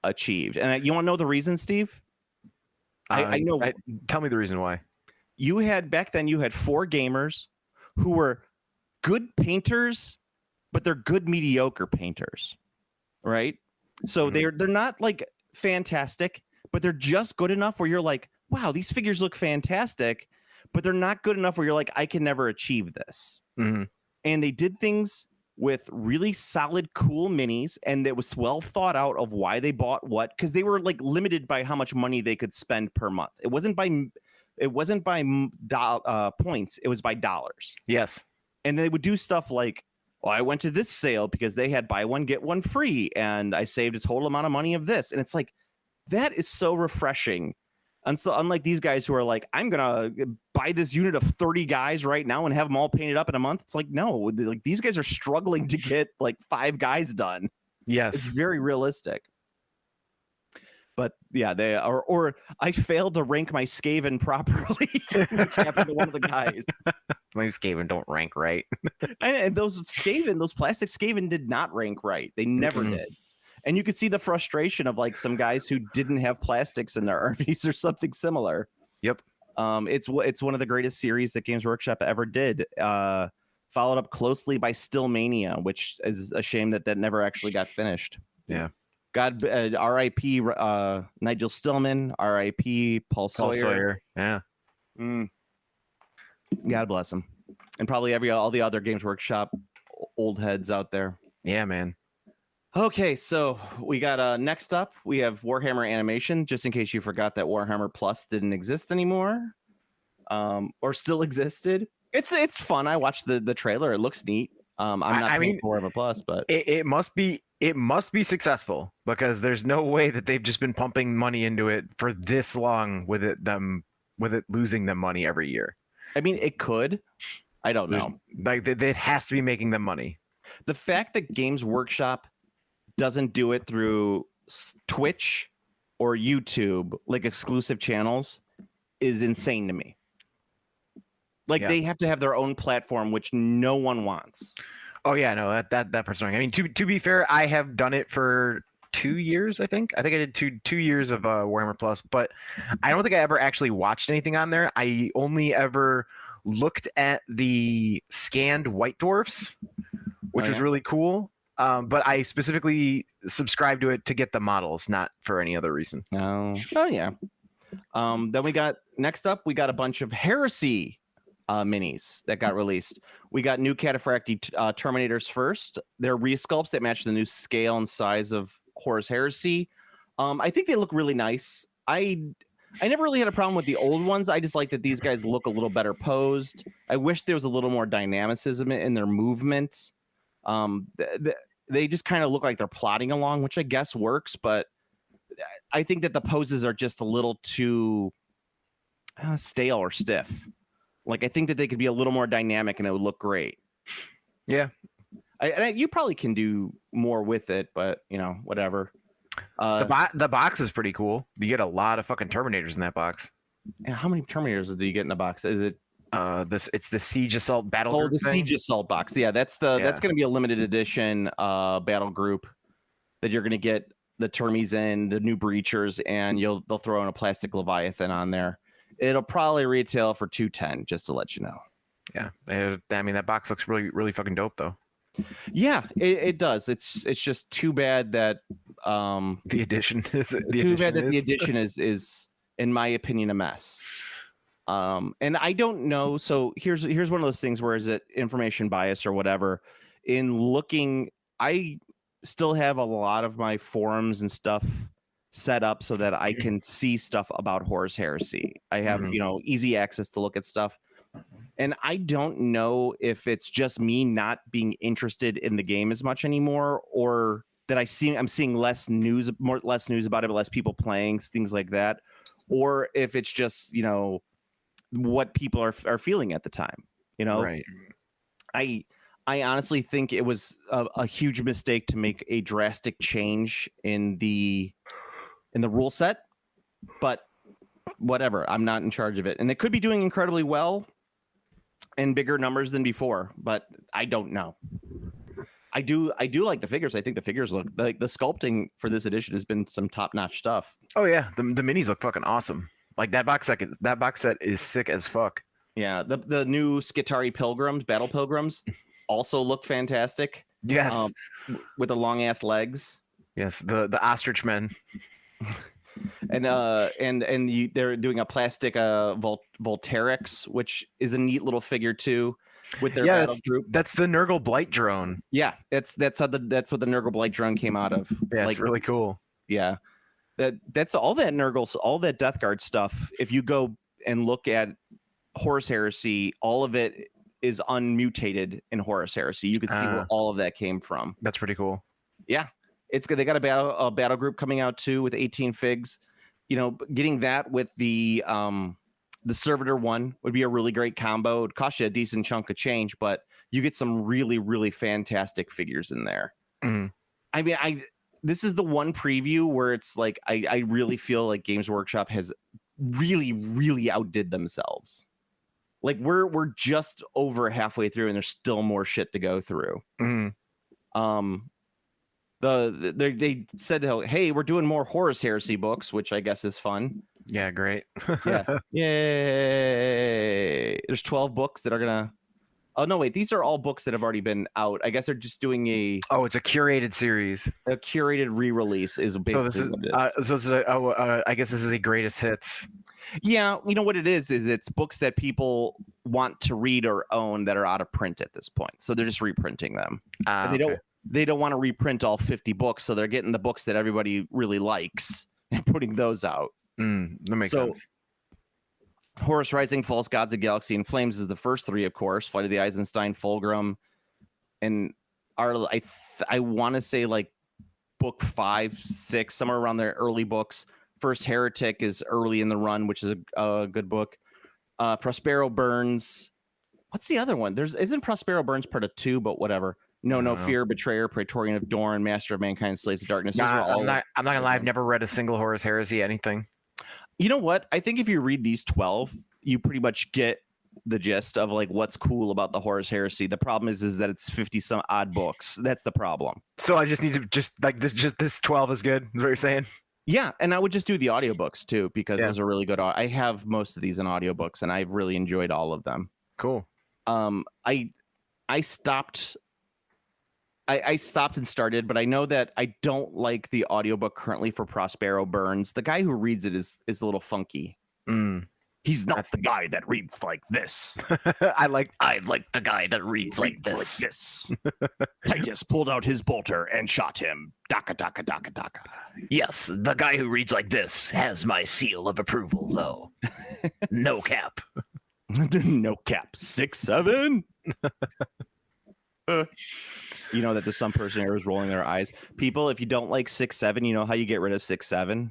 Speaker 2: achieved. And you want to know the reason, Steve? I know.
Speaker 3: Tell me the reason why.
Speaker 2: Back then you had 4 gamers who were good painters, but they're good mediocre painters, right? So they're not like fantastic, but they're just good enough where you're like, wow, these figures look fantastic, but they're not good enough where you're like, I can never achieve this.
Speaker 3: Mm-hmm.
Speaker 2: And they did things with really solid, cool minis, and it was well thought out of why they bought what, because they were like limited by how much money they could spend per month. It wasn't by points; it was by dollars.
Speaker 3: Yes,
Speaker 2: and they would do stuff like, well, I went to this sale because they had buy one get one free, and I saved a total amount of money of this. And it's like, that is so refreshing. And so unlike these guys who are like, I'm gonna buy this unit of 30 guys right now and have them all painted up in a month. It's like, no, like these guys are struggling to get like 5 guys done.
Speaker 3: Yes,
Speaker 2: it's very realistic. But yeah, they are, or I failed to rank my Skaven properly, which happened to one of the guys.
Speaker 3: My Skaven don't rank right.
Speaker 2: And those plastic Skaven did not rank right. They never did. And you could see the frustration of like some guys who didn't have plastics in their armies or something similar.
Speaker 3: Yep.
Speaker 2: It's one of the greatest series that Games Workshop ever did. Followed up closely by Stillmania, which is a shame that never actually got finished.
Speaker 3: Yeah.
Speaker 2: God, R.I.P. Nigel Stillman, R.I.P. Paul Sawyer.
Speaker 3: Yeah.
Speaker 2: God bless him, and probably all the other Games Workshop old heads out there.
Speaker 3: Yeah, man.
Speaker 2: Okay, so we got next up we have Warhammer Animation. Just in case you forgot that Warhammer Plus didn't exist anymore, or still existed. It's fun. I watched the trailer. It looks neat. I'm not paying for Warhammer Plus, but
Speaker 3: it must be successful, because there's no way that they've just been pumping money into it for this long with it losing them money every year.
Speaker 2: I mean, it could. I don't know.
Speaker 3: Like it has to be making them money.
Speaker 2: The fact that Games Workshop doesn't do it through Twitch or YouTube, like exclusive channels, is insane to me. Like they have to have their own platform, which no one wants.
Speaker 3: Oh yeah, no, that part's annoying. I mean, to be fair, I have done it for 2 years. I think I did two years of Warhammer Plus, but I don't think I ever actually watched anything on there. I only ever looked at the scanned White Dwarfs, which was really cool. But I specifically subscribed to it to get the models, not for any other reason.
Speaker 2: Oh yeah. Then we got next up. We got a bunch of Heresy minis that got released. We got new Cataphracti Terminators first. They're resculpts that match the new scale and size of Horus Heresy. I think they look really nice. I never really had a problem with the old ones. I just like that these guys look a little better posed. I wish there was a little more dynamicism in their movement. They just kind of look like they're plodding along, which I guess works, but I think that the poses are just a little too stale or stiff. Like, I think that they could be a little more dynamic and it would look great.
Speaker 3: Yeah.
Speaker 2: You probably can do more with it, but whatever.
Speaker 3: The box is pretty cool. You get a lot of fucking Terminators in that box.
Speaker 2: How many Terminators do you get in the box? Is it
Speaker 3: it's the Siege Assault battle group
Speaker 2: the
Speaker 3: thing?
Speaker 2: Siege Assault box. Yeah, that's going to be a limited edition battle group. that you're going to get the Termies in, the new Breachers, and they'll throw in a plastic Leviathan on there. It'll probably retail for $210, just to let you know.
Speaker 3: Yeah, I mean that box looks really really fucking dope though.
Speaker 2: Yeah, it does. It's just too bad that
Speaker 3: The edition is
Speaker 2: the edition is in my opinion a mess. And I don't know. So here's one of those things where is it information bias or whatever. In looking, I still have a lot of my forums and stuff set up so that I can see stuff about Horus Heresy. I have easy access to look at stuff. And I don't know if it's just me not being interested in the game as much anymore, or that I'm seeing less news about it, but less people playing, things like that, or if it's just what people are feeling at the time.
Speaker 3: Right.
Speaker 2: I honestly think it was a huge mistake to make a drastic change in the rule set, but whatever. I'm not in charge of it, and it could be doing incredibly well in bigger numbers than before, but I don't know. I do like the figures. I think the figures look like the sculpting for this edition has been some top-notch stuff.
Speaker 3: Oh yeah, the minis look fucking awesome. Like that box set is sick as fuck.
Speaker 2: Yeah, the new Skitarii Pilgrims, Battle Pilgrims, also look fantastic.
Speaker 3: Yes,
Speaker 2: with the long ass legs.
Speaker 3: Yes, the ostrich men.
Speaker 2: And they're doing a plastic Volterix, which is a neat little figure too, with their battle group.
Speaker 3: That's the Nurgle Blight drone.
Speaker 2: Yeah, that's what the Nurgle Blight drone came out of.
Speaker 3: Yeah, it's really cool.
Speaker 2: Yeah, that's all that Nurgle, all that Death Guard stuff. If you go and look at Horus Heresy, all of it is unmutated in Horus Heresy. You can see where all of that came from.
Speaker 3: That's pretty cool.
Speaker 2: Yeah. It's good. They got a battle group coming out too with 18 figs. Getting that with the Servitor one would be a really great combo. It would cost you a decent chunk of change, but you get some really, really fantastic figures in there.
Speaker 3: Mm-hmm.
Speaker 2: I mean, this is the one preview where it's like I really feel like Games Workshop has really, really outdid themselves. Like we're just over halfway through, and there's still more shit to go through.
Speaker 3: Mm-hmm.
Speaker 2: They said, hey, we're doing more Horus Heresy books, which I guess is fun.
Speaker 3: Yeah, great.
Speaker 2: Yeah. Yay. There's 12 books that are gonna. Oh no, wait, these are all books that have already been out. I guess they're just doing it's
Speaker 3: a curated series.
Speaker 2: A curated re-release is basically what it is.
Speaker 3: I guess this is a greatest hits.
Speaker 2: Yeah, you know what it is it's books that people want to read or own that are out of print at this point. So they're just reprinting them. They don't want to reprint all 50 books, so they're getting the books that everybody really likes and putting those out.
Speaker 3: That makes sense.
Speaker 2: Horus Rising, False Gods of Galaxy, and Flames is the first three, of course. Flight of the Eisenstein, Fulgrim, and I want to say like book 5, 6, somewhere around there, early books. First Heretic is early in the run, which is a good book. Prospero Burns. What's the other one? Isn't Prospero Burns part of 2, but whatever. No Fear, Betrayer, Praetorian of Dorn, Master of Mankind, Slaves of Darkness.
Speaker 3: I'm not gonna lie. I've never read a single Horus Heresy anything.
Speaker 2: You know what? I think if you read these 12, you pretty much get the gist of like what's cool about the Horus Heresy. The problem is that it's 50 some odd books. That's the problem.
Speaker 3: So I just need to this 12 is good. Is what you're saying?
Speaker 2: Yeah, and I would just do the audiobooks too because those are really good. I have most of these in audiobooks, and I've really enjoyed all of them.
Speaker 3: Cool.
Speaker 2: I stopped. I stopped and started, but I know that I don't like the audiobook currently for Prospero Burns. The guy who reads it is a little funky. He's not the guy that reads like this.
Speaker 3: I like the guy that reads like this.
Speaker 2: Titus pulled out his bolter and shot him. Daka daka daka daka.
Speaker 3: Yes, the guy who reads like this has my seal of approval, though. No cap.
Speaker 2: No cap. 6'7". You know that the some person here is rolling their eyes. People, if you don't like 6'7", you know how you get rid of 6'7"?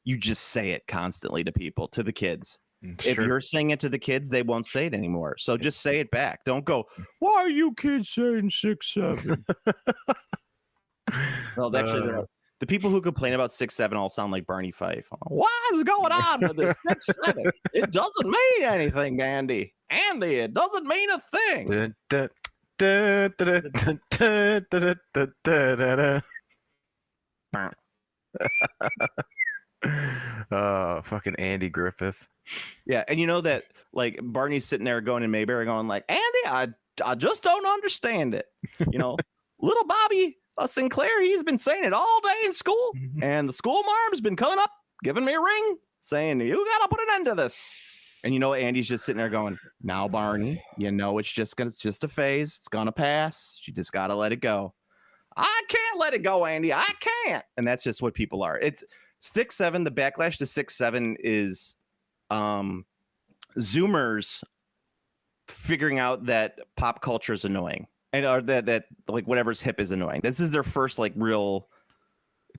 Speaker 2: You just say it constantly to people, to the kids. If you're saying it to the kids, they won't say it anymore. So just say it back. Don't go, why are you kids saying 6'7"? Well, actually, the people who complain about 6'7" all sound like Barney Fife. What is going on with this 6'7"? It doesn't mean anything, Andy. Andy, it doesn't mean a thing.
Speaker 3: Fucking Andy Griffith.
Speaker 2: Yeah, and you know that like Barney's sitting there going in Mayberry going like, Andy, I just don't understand it. You know, little Bobby Sinclair, he's been saying it all day in school, and the school marm's been coming up, giving me a ring, saying you gotta put an end to this. And you know, Andy's just sitting there going, now, Barney, you know it's just a phase. It's gonna pass. You just gotta let it go. I can't let it go, Andy. I can't. And that's just what people are. It's 6-7. The backlash to 6-7 is Zoomers figuring out that pop culture is annoying, and or that like whatever's hip is annoying. This is their first like real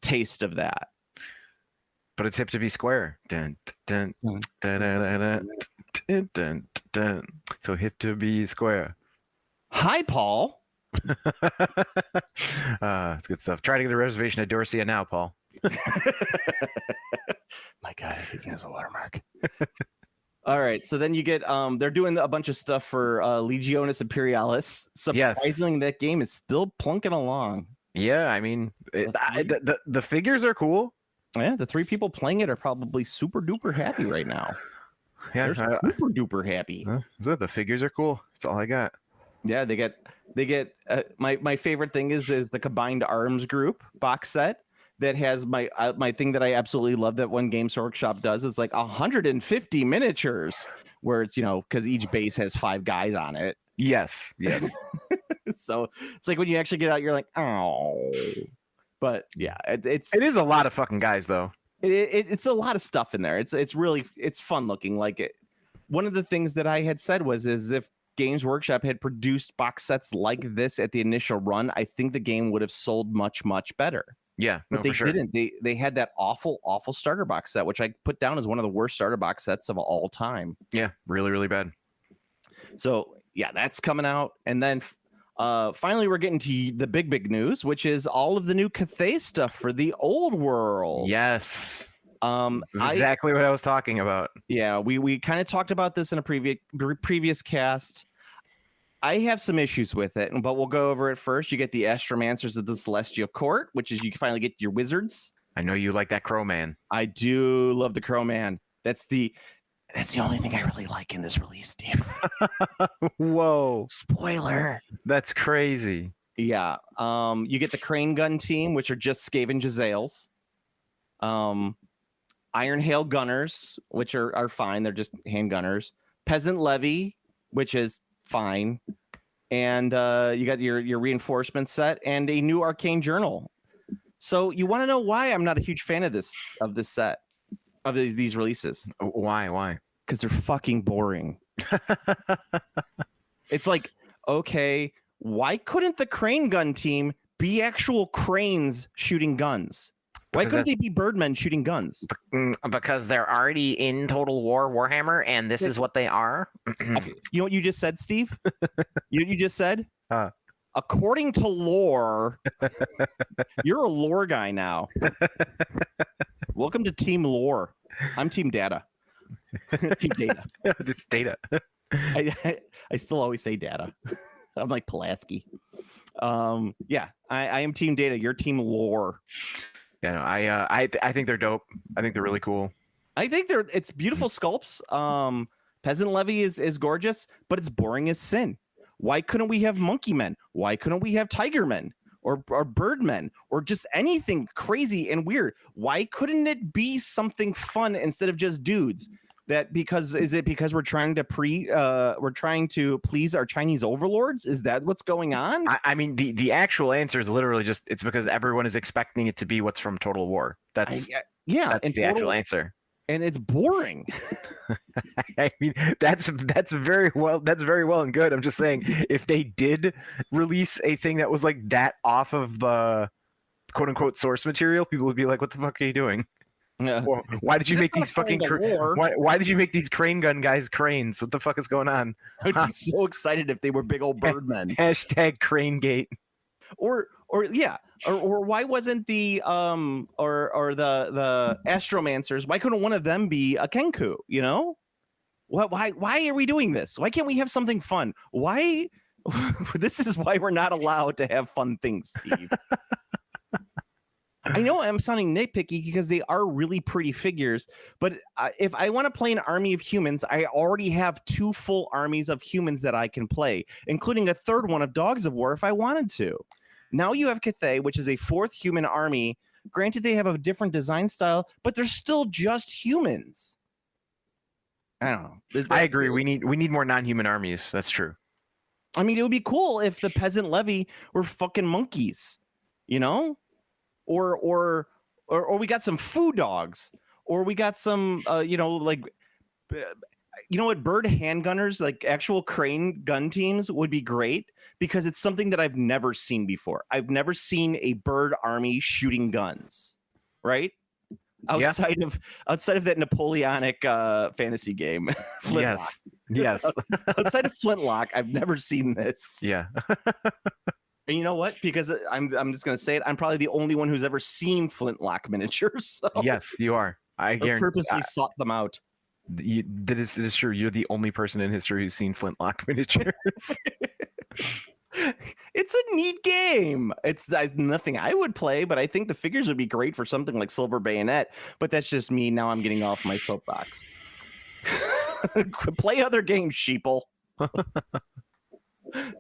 Speaker 2: taste of that.
Speaker 3: But it's hip to be square. Dun, dun, dun, dun, dun, dun, dun, dun, dun. So hip to be square.
Speaker 2: Hi, Paul.
Speaker 3: It's good stuff. Try to get a reservation at Dorsia now, Paul.
Speaker 2: My God, he has a watermark. All right, so then you get they're doing a bunch of stuff for Legionis Imperialis. Surprisingly, that game is still plunking along.
Speaker 3: Yeah, I mean, the figures are cool.
Speaker 2: Yeah, the 3 people playing it are probably super duper happy right now.
Speaker 3: Yeah,
Speaker 2: they're super duper happy.
Speaker 3: The figures are cool. That's all I got.
Speaker 2: Yeah, they get my favorite thing is the Combined Arms Group box set that has my thing that I absolutely love that one Games Workshop does. It's like 150 miniatures where it's, you know, because each base has 5 guys on it.
Speaker 3: Yes.
Speaker 2: So it's like when you actually get out, you're like, oh. But yeah, it
Speaker 3: is a lot of fucking guys though.
Speaker 2: It's a lot of stuff in there. It's really fun looking. Like it. One of the things that I had said was if Games Workshop had produced box sets like this at the initial run, I think the game would have sold much better.
Speaker 3: Yeah,
Speaker 2: but they
Speaker 3: for sure.
Speaker 2: didn't. They had that awful starter box set, which I put down as one of the worst starter box sets of all time.
Speaker 3: Yeah, really bad.
Speaker 2: So yeah, that's coming out, and then finally we're getting to the big news, which is all of the new Cathay stuff for the old world.
Speaker 3: Yes. This is exactly what I was talking about.
Speaker 2: Yeah, we kind of talked about this in a previous cast. I have some issues with it, but we'll go over it first. You get the Astromancers of the Celestial Court, which is you can finally get your wizards.
Speaker 3: I know you like that Crow Man.
Speaker 2: I do love the Crow Man. That's the only thing I really like in this release, Steve.
Speaker 3: Whoa.
Speaker 2: Spoiler.
Speaker 3: That's crazy.
Speaker 2: Yeah. You get the Crane Gun team, which are just Skaven Jazales. Iron Hail Gunners, which are fine. They're just handgunners. Peasant Levy, which is fine. And you got your reinforcement set and a new Arcane Journal. So you want to know why I'm not a huge fan of this set, of these releases?
Speaker 3: Why?
Speaker 2: Because they're fucking boring. It's like, okay, why couldn't the Crane Gun team be actual cranes shooting guns? Why couldn't they be birdmen shooting guns?
Speaker 3: Because they're already in Total War Warhammer, and this is what they are.
Speaker 2: Okay. You know what you just said, Steve? you just said? According to lore, you're a lore guy now. Welcome to Team Lore. I'm Team Data. Team Data.
Speaker 3: It's Data.
Speaker 2: I still always say Data. I'm like Pulaski. Yeah, I am Team Data. You're Team Lore.
Speaker 3: Yeah, no, I think they're dope. I think they're really cool.
Speaker 2: I think it's beautiful sculpts. Peasant Levy is gorgeous, but it's boring as sin. Why couldn't we have monkey men? Why couldn't we have tiger men or bird men or just anything crazy and weird? Why couldn't it be something fun instead of just dudes? Is it because we're trying to please our Chinese overlords? Is that what's going on?
Speaker 3: I mean, the actual answer is literally just it's because everyone is expecting it to be what's from Total War. That's the actual answer.
Speaker 2: And it's boring.
Speaker 3: I mean, that's very well and good. I'm just saying, if they did release a thing that was like that off of the quote unquote source material, people would be like, "What the fuck are you doing? Well, why did you make these fucking why did you make these crane gun guys cranes? What the fuck is going on?"
Speaker 2: I'd be so excited if they were big old birdmen.
Speaker 3: Hashtag crane gate.
Speaker 2: Or why wasn't the the Astromancers? Why couldn't one of them be a Kenku? You know, why are we doing this? Why can't we have something fun? Why? This is why we're not allowed to have fun things, Steve. I know I'm sounding nitpicky because they are really pretty figures, but if I want to play an army of humans, I already have 2 full armies of humans that I can play, including a third one of Dogs of War if I wanted to. Now you have Cathay, which is a 4th human army. Granted, they have a different design style, but they're still just humans. I don't know.
Speaker 3: I agree. We need more non-human armies. That's true.
Speaker 2: I mean, it would be cool if the peasant levy were fucking monkeys, you know, or we got some food dogs, or we got some, you know, like, you know what, bird handgunners, like actual crane gun teams would be great because it's something that I've never seen before. I've never seen a bird army shooting guns, right? Outside of that Napoleonic fantasy game. Yes. Outside of Flintlock, I've never seen this.
Speaker 3: Yeah.
Speaker 2: And you know what? Because I'm just gonna say it. I'm probably the only one who's ever seen Flintlock miniatures. So
Speaker 3: Yes, you are. I guarantee.
Speaker 2: purposely sought them out.
Speaker 3: It is true. You're the only person in history who's seen Flintlock miniatures.
Speaker 2: It's a neat game. It's nothing I would play, but I think the figures would be great for something like Silver Bayonet. But that's just me. Now I'm getting off my soapbox. Play other games, sheeple.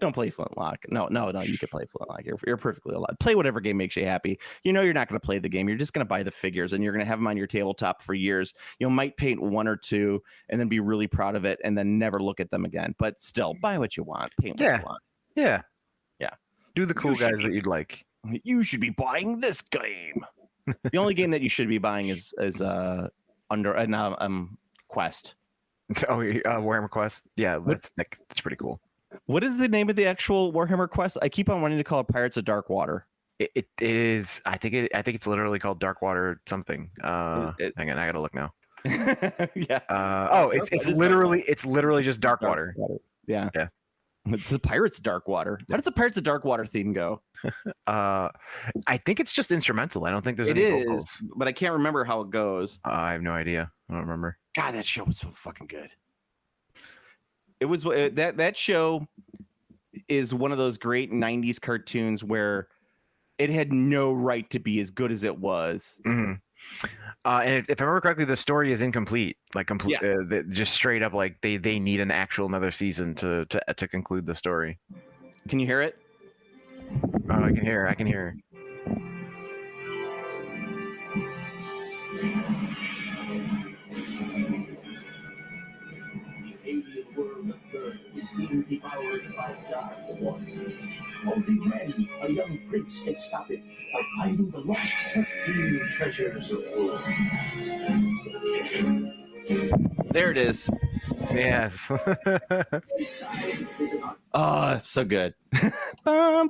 Speaker 2: Don't play Flintlock. No. You can play Flintlock. You're perfectly allowed. Play whatever game makes you happy. You know you're not going to play the game. You're just going to buy the figures, and you're going to have them on your tabletop for years. You might paint 1 or 2, and then be really proud of it, and then never look at them again. But still, buy what you want. Paint what you want.
Speaker 3: Yeah.
Speaker 2: Yeah.
Speaker 3: Do the cool guys that you'd like.
Speaker 2: You should be buying this game. The only game that you should be buying is Quest.
Speaker 3: Oh, Warhammer Quest. Yeah, that's pretty cool.
Speaker 2: What is the name of the actual Warhammer Quest? I keep on wanting to call it Pirates of Darkwater.
Speaker 3: It is. I think it's literally called Darkwater something. Hang on, I gotta look now.
Speaker 2: Yeah.
Speaker 3: It's literally just Darkwater.
Speaker 2: Yeah. It's the Pirates of Darkwater. How does the Pirates of Darkwater theme go?
Speaker 3: I think it's just instrumental. I don't think there's any vocals.
Speaker 2: But I can't remember how it goes.
Speaker 3: I have no idea. I don't remember.
Speaker 2: God, that show was so fucking good. It was that show is one of those great 90s cartoons where it had no right to be as good as it was.
Speaker 3: Mm-hmm. And if I remember correctly, the story is incomplete. Like just straight up, like they need an actual another season to conclude the story.
Speaker 2: Can you hear it?
Speaker 3: Oh, I can hear.
Speaker 4: Alien world of bird is being devoured by Darkwater. Only Ren, a young prince, can stop it by finding the lost 13 treasures of Earth.
Speaker 2: There it is.
Speaker 3: Yes.
Speaker 4: Inside is an
Speaker 2: Oh, it's so good. I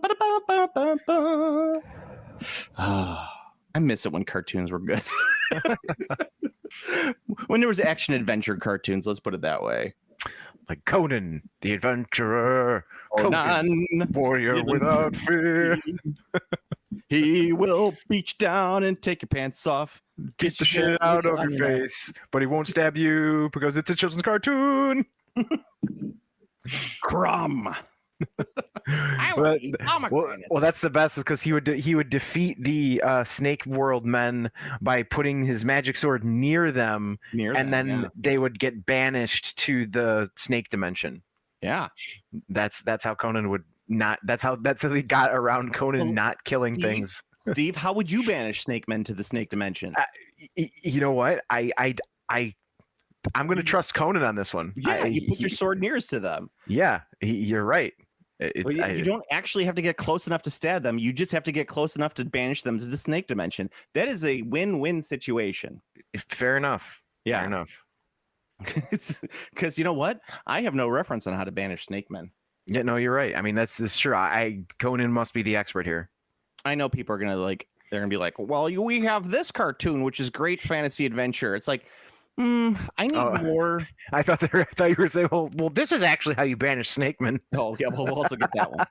Speaker 2: miss it when cartoons were good. When there was action adventure cartoons, let's put it that way.
Speaker 3: Like Conan the Adventurer,
Speaker 2: Conan,
Speaker 3: warrior without fear.
Speaker 2: He will beach down and take your pants off.
Speaker 3: Get the shit out of your face, but he won't stab you because it's a children's cartoon.
Speaker 2: Crumb.
Speaker 3: Well, that's the best, is because he would defeat the Snake World men by putting his magic sword near them, then they would get banished to the snake dimension.
Speaker 2: Yeah,
Speaker 3: that's how Conan would not. That's how they got around Conan not killing things.
Speaker 2: Steve, how would you banish snake men to the snake dimension?
Speaker 3: You know what? I'm going to trust Conan on this one.
Speaker 2: Yeah, you put your sword nearest to them.
Speaker 3: Yeah, you're right.
Speaker 2: You don't actually have to get close enough to stab them. You just have to get close enough to banish them to the snake dimension. That is a win-win situation.
Speaker 3: Fair enough.
Speaker 2: Yeah.
Speaker 3: Fair enough.
Speaker 2: It's because you know what? I have no reference on how to banish snake men.
Speaker 3: Yeah, no, you're right. I mean, that's true. Conan must be the expert here.
Speaker 2: I know people are gonna they're gonna be like, well, we have this cartoon, which is great fantasy adventure. It's like, I need more.
Speaker 3: I thought you were saying, well, this is actually how you banish snake men.
Speaker 2: Oh yeah, we'll also get that one.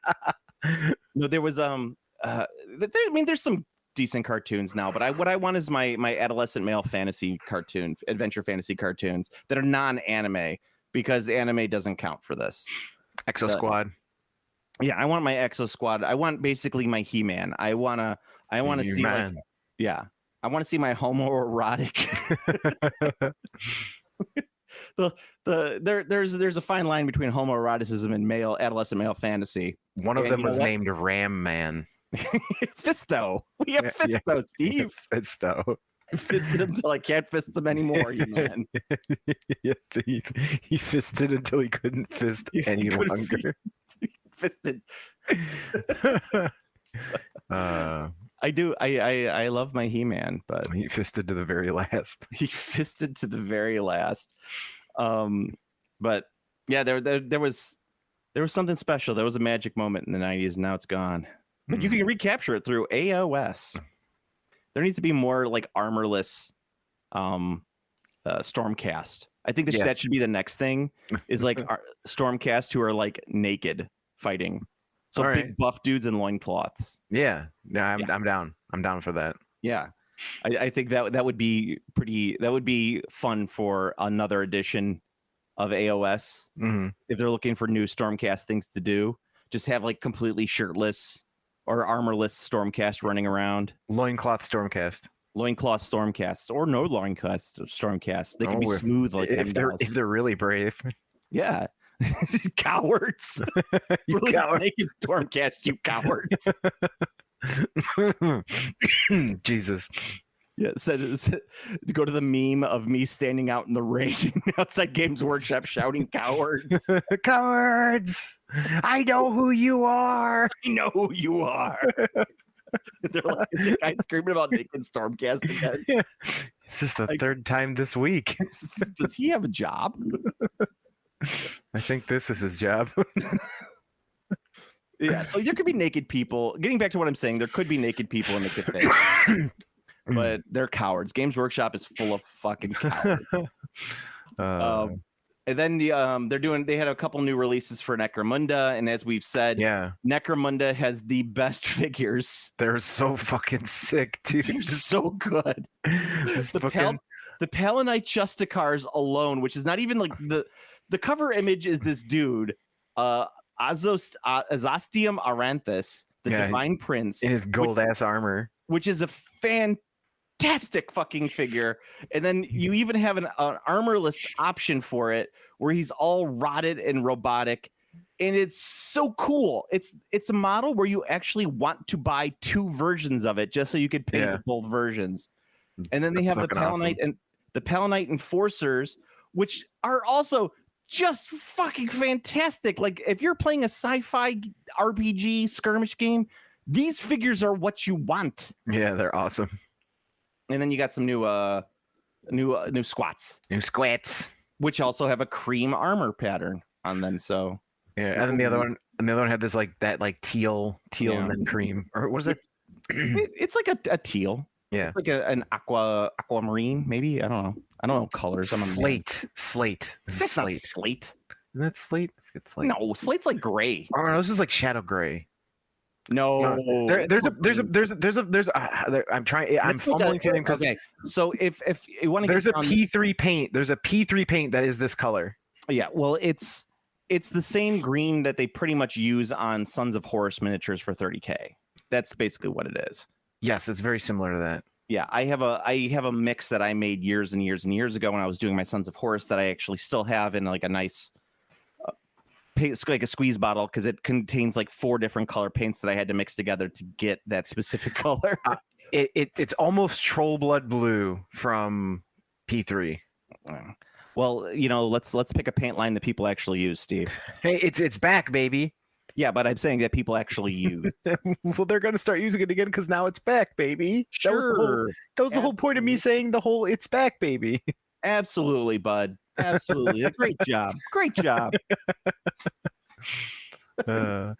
Speaker 2: No, there was there's some decent cartoons now, but what I want is my adolescent male fantasy cartoon, adventure fantasy cartoons that are non-anime, because anime doesn't count for this.
Speaker 3: Exo Squad.
Speaker 2: Yeah, I want my Exo Squad. I want basically my He-Man. I wanna see like Yeah. I want to see my homoerotic. There's a fine line between homoeroticism and adolescent male fantasy.
Speaker 3: One of
Speaker 2: And
Speaker 3: them
Speaker 2: you know
Speaker 3: was
Speaker 2: what?
Speaker 3: named Ram Man.
Speaker 2: Fisto. We have Fisto, Steve.
Speaker 3: Fisto.
Speaker 2: I fisted him till I can't fist him anymore, you man.
Speaker 3: Yeah, he fisted until he couldn't fist any
Speaker 2: couldn't
Speaker 3: longer.
Speaker 2: Fisted.
Speaker 3: I
Speaker 2: do. I love my He-Man, but
Speaker 3: he fisted to the very last.
Speaker 2: he fisted to the very last. But yeah, there was something special. There was a magic moment in the 90s, and now it's gone. But you can recapture it through AOS. There needs to be more like armorless Stormcast. I think that should be the next thing, is like Stormcast who are like naked fighting. So
Speaker 3: all
Speaker 2: big
Speaker 3: right.
Speaker 2: buff dudes in loincloths.
Speaker 3: Yeah. No, I'm down. I'm down for that.
Speaker 2: Yeah. I think that would be fun for another edition of AOS.
Speaker 3: Mm-hmm.
Speaker 2: If they're looking for new Stormcast things to do, just have like completely shirtless or armorless Stormcast running around.
Speaker 3: Loincloth Stormcast.
Speaker 2: Loincloth Stormcast, or no loincloth Stormcast. They can be
Speaker 3: if-
Speaker 2: smooth like
Speaker 3: if they're really brave.
Speaker 2: yeah. Cowards.
Speaker 3: You
Speaker 2: Release
Speaker 3: cowards.
Speaker 2: naked Stormcast, you cowards.
Speaker 3: Jesus.
Speaker 2: Yeah, go to the meme of me standing out in the rain outside Games Workshop shouting cowards.
Speaker 3: Cowards! I know who you are.
Speaker 2: I know who you are. They're like, is the guy screaming about naked Stormcast again?
Speaker 3: Yeah. Is this the third time this week?
Speaker 2: Does he have a job?
Speaker 3: I think this is his job.
Speaker 2: Yeah, so there could be naked people. Getting back to what I'm saying, there could be naked people in the cafe. But they're cowards. Games Workshop is full of fucking cowards. And then they had a couple new releases for Necromunda, and as we've said,
Speaker 3: yeah,
Speaker 2: Necromunda has the best figures.
Speaker 3: they're so fucking sick, dude.
Speaker 2: They're so good. The Palanite Justicars alone, which is not even like the cover image is this dude, Azostium Aranthus, the Divine Prince,
Speaker 3: in his gold ass armor,
Speaker 2: which is a fantastic fucking figure. And then you even have an armorless option for it, where he's all rotted and robotic, and it's so cool. It's a model where you actually want to buy two versions of it just so you could pay for both versions. And then they have the Palanite and the Palanite Enforcers, which are also just fucking fantastic. Like, if you're playing a sci-fi RPG skirmish game, these figures are what you want.
Speaker 3: Yeah, they're awesome.
Speaker 2: And then you got some new squats.
Speaker 3: New squats,
Speaker 2: which also have a cream armor pattern on them. So
Speaker 3: yeah, and then the other one had this like teal and then cream, or what is it?
Speaker 2: It's like a teal.
Speaker 3: Yeah,
Speaker 2: it's like an aquamarine, maybe. I don't know colors.
Speaker 3: Slate.
Speaker 2: That's not slate.
Speaker 3: Isn't that slate? It's like
Speaker 2: no, slate's like gray.
Speaker 3: Oh no, this is like shadow gray.
Speaker 2: No,
Speaker 3: there's a. I'm trying. I'm fumbling through them because.
Speaker 2: Okay, so if you want to,
Speaker 3: there's a P3 paint. There's a P3 paint that is this color.
Speaker 2: Yeah, well, it's the same green that they pretty much use on Sons of Horus miniatures for 30K. That's basically what it is.
Speaker 3: Yes, it's very similar to that.
Speaker 2: Yeah, I have a mix that I made years and years and years ago when I was doing my Sons of Horus that I actually still have in like a nice, like a squeeze bottle, because it contains like 4 different color paints that I had to mix together to get that specific color.
Speaker 3: It's almost Troll Blood Blue from P3.
Speaker 2: Well, let's pick a paint line that people actually use, Steve.
Speaker 3: Hey, it's back, baby.
Speaker 2: Yeah, but I'm saying that people actually use.
Speaker 3: Well, they're going to start using it again because now it's back, baby.
Speaker 2: Sure.
Speaker 3: That was the whole point of me saying the whole "it's back, baby."
Speaker 2: Absolutely, bud. Absolutely. Great job. Great job.
Speaker 3: To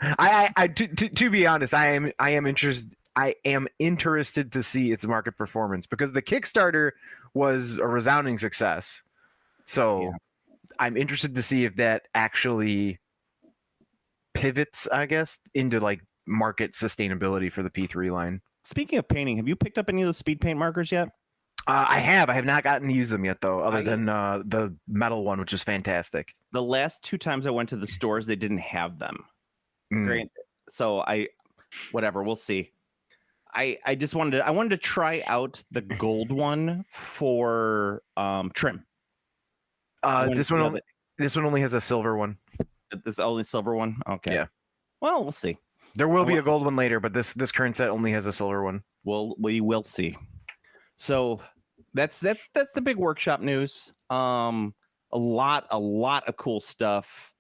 Speaker 3: be honest, I am interested. I am interested to see its market performance, because the Kickstarter was a resounding success. So I'm interested to see if that actually pivots, I guess, into like market sustainability for the P3 line.
Speaker 2: Speaking of painting, have you picked up any of those speed paint markers yet?
Speaker 3: I have not gotten to use them yet, though, other than the metal one, which is fantastic.
Speaker 2: The last 2 times I went to the stores, they didn't have them. Great. So whatever, we'll see. I just wanted to try out the gold one for trim.
Speaker 3: This one only has a silver one.
Speaker 2: This only silver one. Okay.
Speaker 3: Yeah.
Speaker 2: Well, we'll see.
Speaker 3: There will be a gold one later, but this current set only has a silver one.
Speaker 2: Well, we will see. So that's the big workshop news. A lot of cool stuff.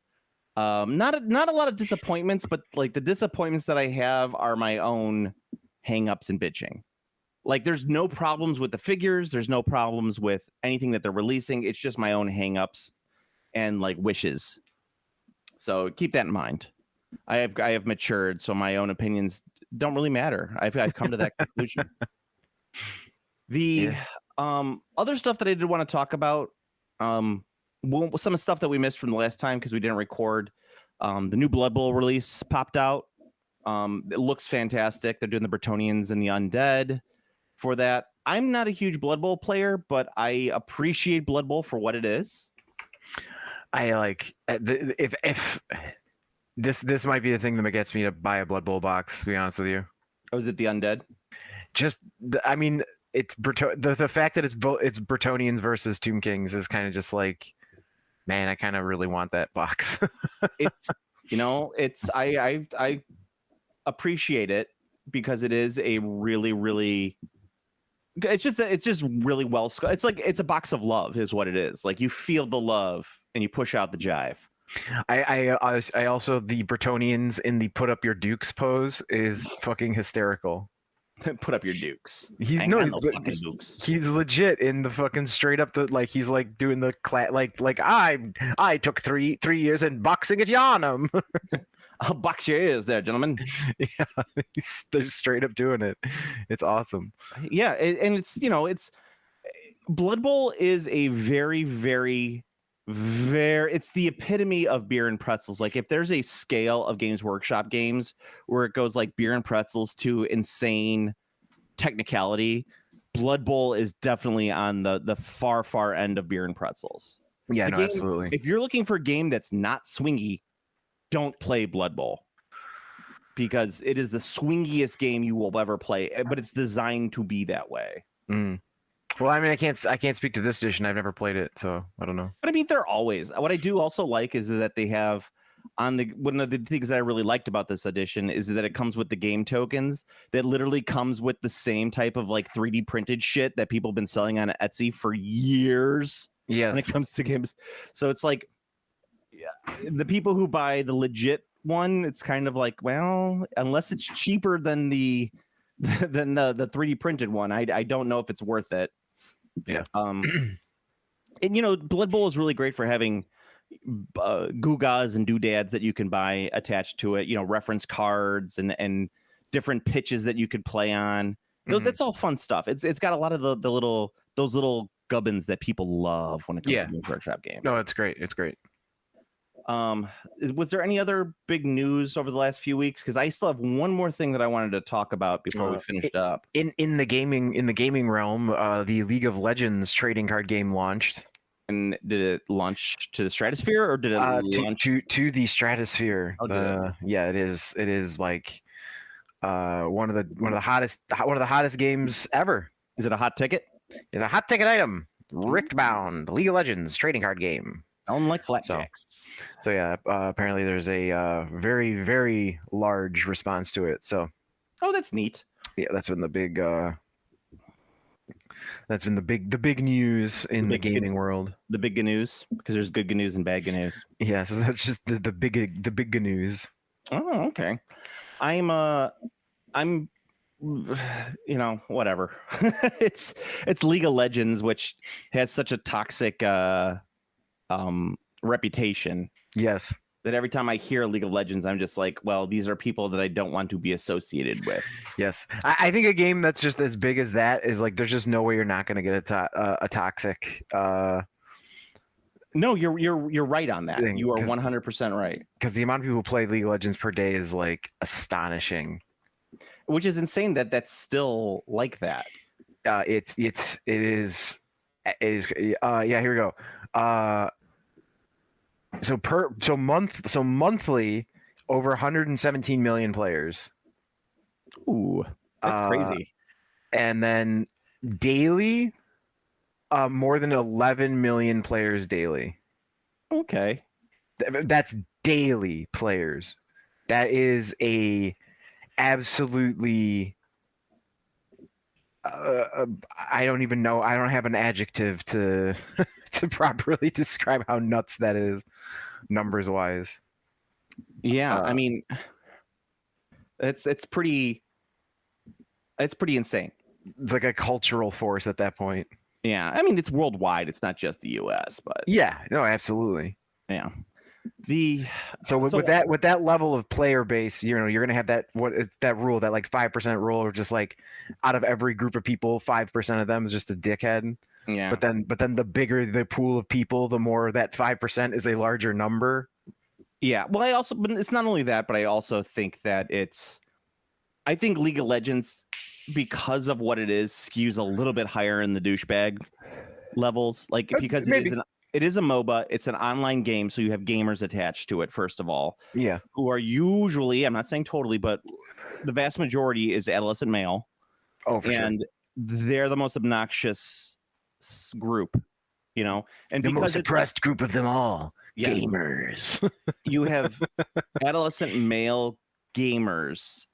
Speaker 2: Not a lot of disappointments, but like the disappointments that I have are my own hang-ups and bitching. Like there's no problems with the figures, there's no problems with anything that they're releasing. It's just my own hang-ups and like wishes. So keep that in mind. I have matured, so my own opinions don't really matter. I've come to that conclusion. The other stuff that I did want to talk about, some of the stuff that we missed from the last time because we didn't record. The new Blood Bowl release popped out. It looks fantastic. They're doing the Bretonians and the Undead for that. I'm not a huge Blood Bowl player, but I appreciate Blood Bowl for what it is.
Speaker 3: I like if this might be the thing that gets me to buy a Blood Bowl box, to be honest with you.
Speaker 2: Oh, is it the Undead?
Speaker 3: Just I mean, it's the fact that it's Bretonians versus Tomb Kings is kind of just like, man, I kind of really want that box.
Speaker 2: It's I appreciate it because it is a really it's just really well. It's like it's a box of love is what it is. Like you feel the love and you push out the jive.
Speaker 3: I also the Bretonians in the put up your dukes pose is fucking hysterical.
Speaker 2: Put up your dukes.
Speaker 3: He's legit in the fucking straight up like he's like doing the like I took three years in boxing at Yarnum.
Speaker 2: I'll box your ears there, gentlemen.
Speaker 3: Yeah, they're straight up doing it. It's awesome.
Speaker 2: Yeah, and it's Blood Bowl is a very it's the epitome of beer and pretzels. Like if there's a scale of Games Workshop games where it goes like beer and pretzels to insane technicality, Blood Bowl is definitely on the far end of beer and pretzels.
Speaker 3: Yeah,
Speaker 2: game,
Speaker 3: absolutely.
Speaker 2: If you're looking for a game that's not swingy, don't play Blood Bowl because it is the swingiest game you will ever play, but it's designed to be that way.
Speaker 3: Well, I mean, I can't speak to this edition. I've never played it, so I don't know.
Speaker 2: But I mean, they're always. What I do also like is that they have one of the things that I really liked about this edition is that it comes with the game tokens that literally comes with the same type of like 3D printed shit that people have been selling on Etsy for years.
Speaker 3: Yes.
Speaker 2: When it comes to games, so it's like the people who buy the legit one, it's kind of like, well, unless it's cheaper than the 3D printed one, I don't know if it's worth it.
Speaker 3: Yeah.
Speaker 2: And Blood Bowl is really great for having Gugas and doodads that you can buy attached to it. Reference cards and different pitches that you could play on. That's all fun stuff. It's got a lot of those little gubbins that people love when it comes to Games Workshop games.
Speaker 3: No, it's great. It's great.
Speaker 2: Was there any other big news over the last few weeks? Because I still have one more thing that I wanted to talk about before we finished up.
Speaker 3: In the gaming realm, the League of Legends trading card game launched.
Speaker 2: And did it launch to the stratosphere or did it launch
Speaker 3: to the stratosphere?
Speaker 2: Oh,
Speaker 3: yeah, it is. It is like one of the hottest games ever.
Speaker 2: Is it a hot ticket?
Speaker 3: It's a hot ticket item. Riftbound League of Legends trading card game.
Speaker 2: I don't like flapjacks.
Speaker 3: So yeah, apparently there's a very, very large response to it. So,
Speaker 2: oh, that's neat.
Speaker 3: Yeah, that's been the big news in the gaming world.
Speaker 2: The big news, because there's good news and bad news.
Speaker 3: Yeah, so that's just the big news.
Speaker 2: Oh, okay. I'm whatever. it's League of Legends, which has such a toxic reputation.
Speaker 3: Yes.
Speaker 2: That every time I hear League of Legends, I'm just like, well, these are people that I don't want to be associated with.
Speaker 3: Yes. I think a game that's just as big as that is like, there's just no way you're not going to get a toxic.
Speaker 2: No, you're right on that. You are 100% right.
Speaker 3: Because the amount of people who play League of Legends per day is like astonishing.
Speaker 2: Which is insane that that's still like that.
Speaker 3: It is. Yeah, here we go. So monthly, over 117 million players.
Speaker 2: Ooh. That's crazy.
Speaker 3: And then daily, more than 11 million players daily.
Speaker 2: Okay.
Speaker 3: That's daily players. That is a absolutely I don't even know. I don't have an adjective to to properly describe how nuts that is, numbers wise.
Speaker 2: Yeah, I mean, it's pretty insane.
Speaker 3: It's like a cultural force at that point.
Speaker 2: Yeah, I mean, it's worldwide. It's not just the U.S., but
Speaker 3: Yeah, no, absolutely.
Speaker 2: yeah.
Speaker 3: With that level of player base, you're gonna have that rule, that like 5% rule, or just like out of every group of people, 5% of them is just a dickhead.
Speaker 2: Yeah.
Speaker 3: But then the bigger the pool of people, the more that 5% is a larger number.
Speaker 2: Yeah. Well, but it's not only that, but I also think that I think League of Legends, because of what it is, skews a little bit higher in the douchebag levels, like because it is a MOBA. It's an online game, so you have gamers attached to it, first of all.
Speaker 3: Yeah.
Speaker 2: Who are usually, I'm not saying totally, but the vast majority is adolescent male.
Speaker 3: Oh, for
Speaker 2: and
Speaker 3: sure.
Speaker 2: They're the most obnoxious group, and
Speaker 3: The
Speaker 2: because
Speaker 3: most oppressed group of them all,
Speaker 2: yes,
Speaker 3: gamers.
Speaker 2: you have adolescent male gamers.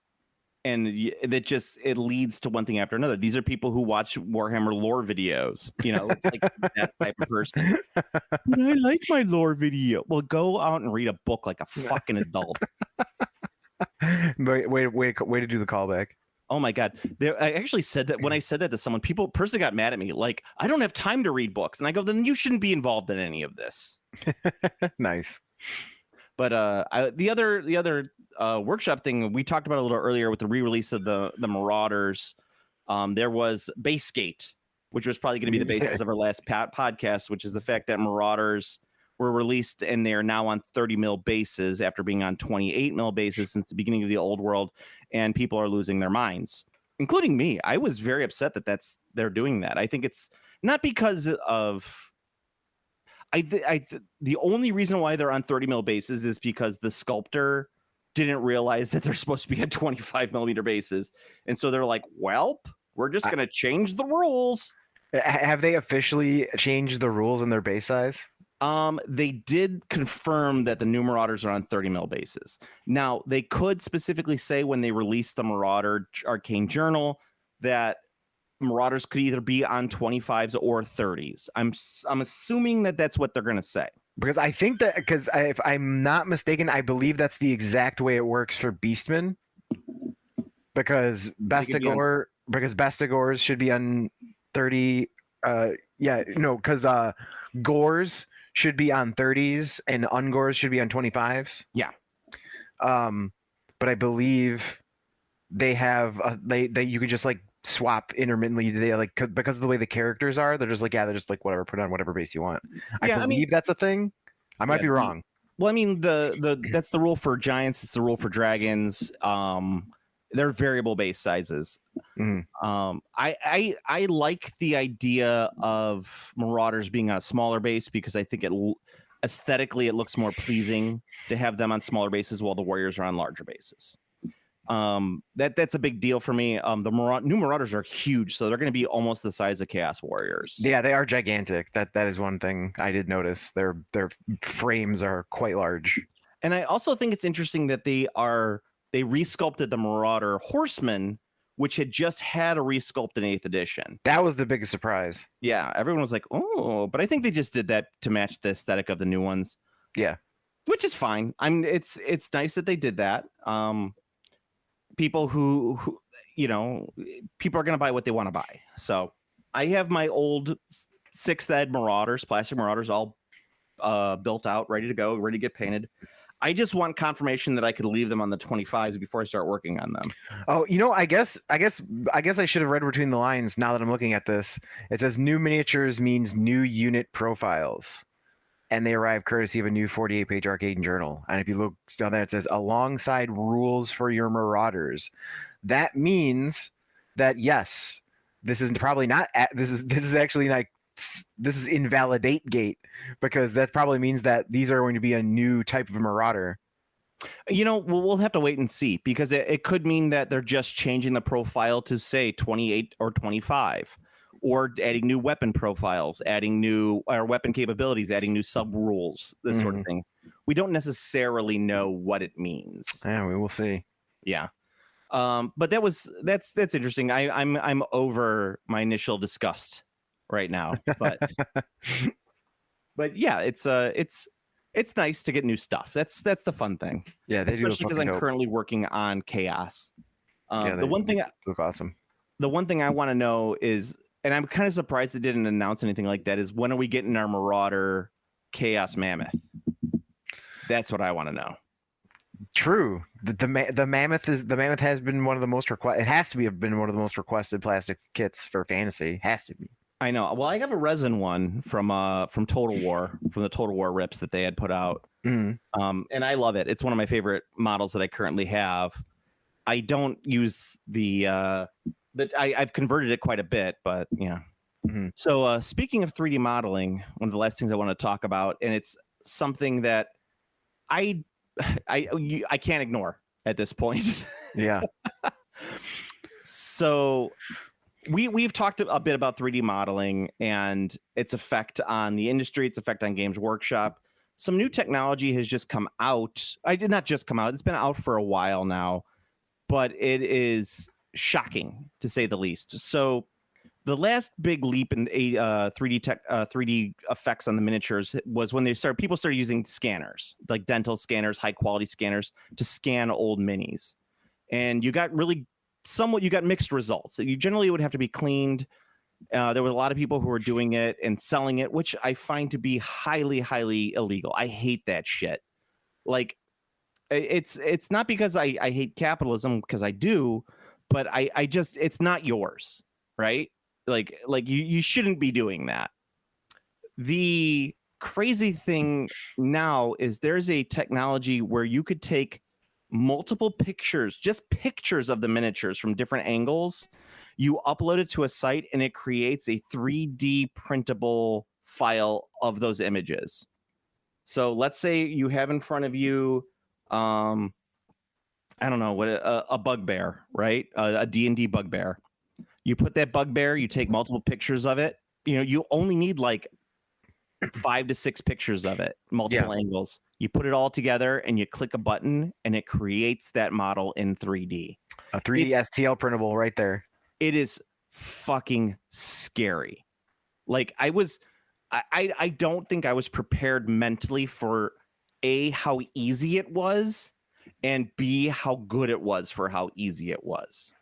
Speaker 2: And it leads to one thing after another. These are people who watch Warhammer lore videos. It's like that type of person. But I like my lore video. Well, go out and read a book like a fucking adult.
Speaker 3: Way to do the callback.
Speaker 2: Oh my God. I actually said that when I said that to someone, person got mad at me. Like, I don't have time to read books. And I go, then you shouldn't be involved in any of this.
Speaker 3: Nice.
Speaker 2: But the other workshop thing we talked about a little earlier with the re-release of the Marauders, there was Basegate, which was probably going to be the basis of our last podcast, which is the fact that Marauders were released and they are now on 30 mil bases after being on 28 mil bases since the beginning of the old world, and people are losing their minds, including me. I was very upset that they're doing that. I think it's not because of. The only reason why they're on 30 mil bases is because the sculptor didn't realize that they're supposed to be at 25 millimeter bases. And so they're like, well, we're just going to change the rules.
Speaker 3: Have they officially changed the rules in their base size?
Speaker 2: They did confirm that the new Marauders are on 30 mil bases. Now, they could specifically say when they released the Marauder Arcane Journal that Marauders could either be on 25s or 30s. I'm assuming that that's what they're going to say.
Speaker 3: Because I think that, if I'm not mistaken, I believe that's the exact way it works for Beastmen. Because Bestigors should be on 30. Because Gores should be on 30s and Ungors should be on 25s.
Speaker 2: Yeah.
Speaker 3: But I believe they have you could just like swap intermittently. They like, because of the way the characters are, they're just like whatever, put on whatever base you want. I believe that's a thing. I might be wrong.
Speaker 2: Well, I mean, that's the rule for giants. It's the rule for dragons. They're variable base sizes.
Speaker 3: Mm-hmm.
Speaker 2: I like the idea of Marauders being on a smaller base because I think aesthetically it looks more pleasing to have them on smaller bases while the Warriors are on larger bases. That's a big deal for me. The new Marauders are huge, so they're going to be almost the size of Chaos Warriors.
Speaker 3: Yeah, they are gigantic. That is one thing I did notice. Their frames are quite large.
Speaker 2: And I also think it's interesting that they resculpted the Marauder Horseman, which had just had a resculpt in 8th edition.
Speaker 3: That was the biggest surprise.
Speaker 2: Yeah, everyone was like, "Oh," but I think they just did that to match the aesthetic of the new ones.
Speaker 3: Yeah,
Speaker 2: which is fine. I mean, it's nice that they did that. People who people are going to buy what they want to buy. So I have my old 6th Ed Marauders, plastic Marauders, all built out, ready to go, ready to get painted. I just want confirmation that I could leave them on the 25s before I start working on them.
Speaker 3: Oh, I guess I should have read between the lines. Now that I'm looking at this, it says new miniatures means new unit profiles, and they arrive courtesy of a new 48-page arcade journal. And if you look down there, it says alongside rules for your Marauders. That means that yes, this is probably not. This is actually like. This is invalidate gate, because that probably means that these are going to be a new type of Marauder.
Speaker 2: We'll have to wait and see, because it could mean that they're just changing the profile to say 28 or 25, or adding new weapon profiles, adding new weapon capabilities, adding new sub rules, this sort of thing. We don't necessarily know what it means.
Speaker 3: Yeah, we will see.
Speaker 2: Yeah. But that's interesting. I'm over my initial disgust right now, but but yeah, it's nice to get new stuff. That's the fun thing.
Speaker 3: Yeah, they
Speaker 2: especially because I'm
Speaker 3: dope.
Speaker 2: currently working on Chaos.
Speaker 3: Yeah,
Speaker 2: the one thing
Speaker 3: look awesome.
Speaker 2: The one thing I want to know is, and I'm kind of surprised they didn't announce anything like that, is when are we getting our Marauder Chaos Mammoth? That's what I want to know.
Speaker 3: True. The mammoth has been one of the most requested. It has to be been one of the most requested plastic kits for fantasy. Has to be.
Speaker 2: I know. Well, I have a resin one from Total War, from the Total War rips that they had put out. And I love it. It's one of my favorite models that I currently have. I don't use I've converted it quite a bit, but yeah. So speaking of 3D modeling, one of the last things I want to talk about, and it's something that I can't ignore at this point.
Speaker 3: Yeah.
Speaker 2: So we've talked a bit about 3D modeling and its effect on the industry, its effect on Games Workshop. Some new technology has just come out. I did not just come out. It's been out for a while now, but it is shocking to say the least. So the last big leap in 3D effects on the miniatures was when people started using scanners, like dental scanners, high quality scanners, to scan old minis. And you got mixed results. You generally would have to be cleaned. There were a lot of people who were doing it and selling it, which I find to be highly, highly illegal. I hate that shit. Like, it's not because I hate capitalism, because I do, but I just, it's not yours, right? Like you shouldn't be doing that. The crazy thing now is there's a technology where you could take multiple pictures, just pictures of the miniatures from different angles. You upload it to a site and it creates a 3D printable file of those images. So let's say you have in front of you, I don't know what a bugbear, right? A D&D bugbear. You put that bugbear, you take multiple pictures of it. You only need like 5 to 6 pictures of it, multiple angles. You put it all together and you click a button and it creates that model in 3D.
Speaker 3: A 3D STL printable right there.
Speaker 2: It is fucking scary. Like I don't think I was prepared mentally for A, how easy it was, and B, how good it was for how easy it was.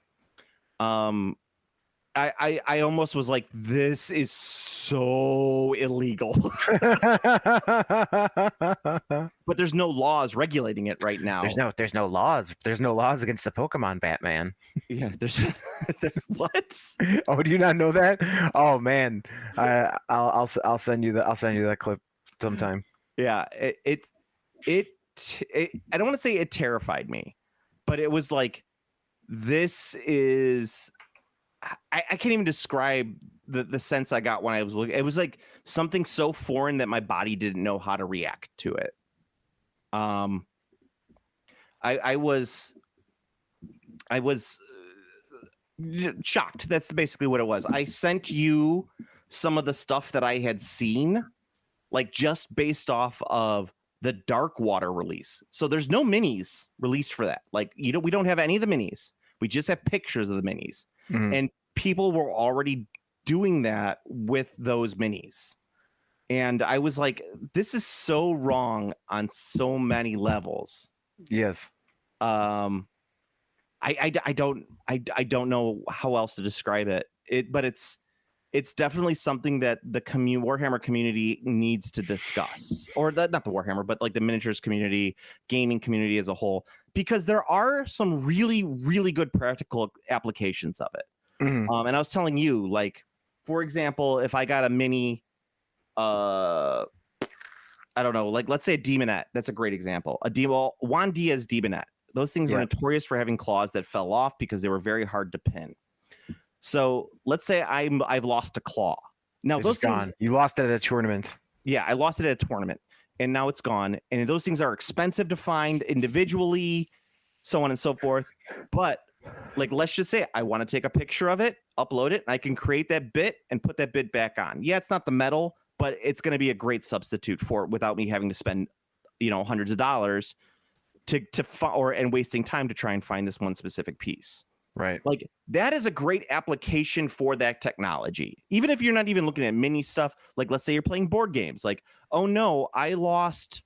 Speaker 2: I almost was like, this is so illegal. But there's no laws regulating it right now.
Speaker 3: There's no laws. There's no laws against the Pokemon Batman.
Speaker 2: Yeah, there's what?
Speaker 3: Oh, do you not know that? Oh man, I'll send you that clip sometime.
Speaker 2: Yeah, it I don't want to say it terrified me, but it was like, this is, I can't even describe the sense I got when I was looking. It was like something so foreign that my body didn't know how to react to it. I was shocked. That's basically what it was. I sent you some of the stuff that I had seen, like just based off of the Darkwater release. So there's no minis released for that. Like, we don't have any of the minis. We just have pictures of the minis. And people were already doing that with those minis. And I was like, this is so wrong on so many levels.
Speaker 3: Yes.
Speaker 2: I don't know how else to describe it. But it's definitely something that the Warhammer community needs to discuss, or not the Warhammer, but like the miniatures community, gaming community as a whole, because there are some really, really good practical applications of it. And I was telling you, like, for example, if I got a mini, I don't know, like, let's say a Demonette. That's a great example. Juan Diaz Demonette. Those things were notorious for having claws that fell off because they were very hard to pin. So let's say I've lost a claw. Now those things,
Speaker 3: gone. You lost it at a tournament.
Speaker 2: Yeah, I lost it at a tournament. and now it's gone. And those things are expensive to find individually, so on and so forth. But like, let's just say I want to take a picture of it, upload it, and I can create that bit and put that bit back on. Yeah, it's not the metal, but it's going to be a great substitute for it without me having to spend, hundreds of dollars and wasting time to try and find this one specific piece.
Speaker 3: Right.
Speaker 2: Like, that is a great application for that technology. Even if you're not even looking at mini stuff, like let's say you're playing board games, like, oh no, I lost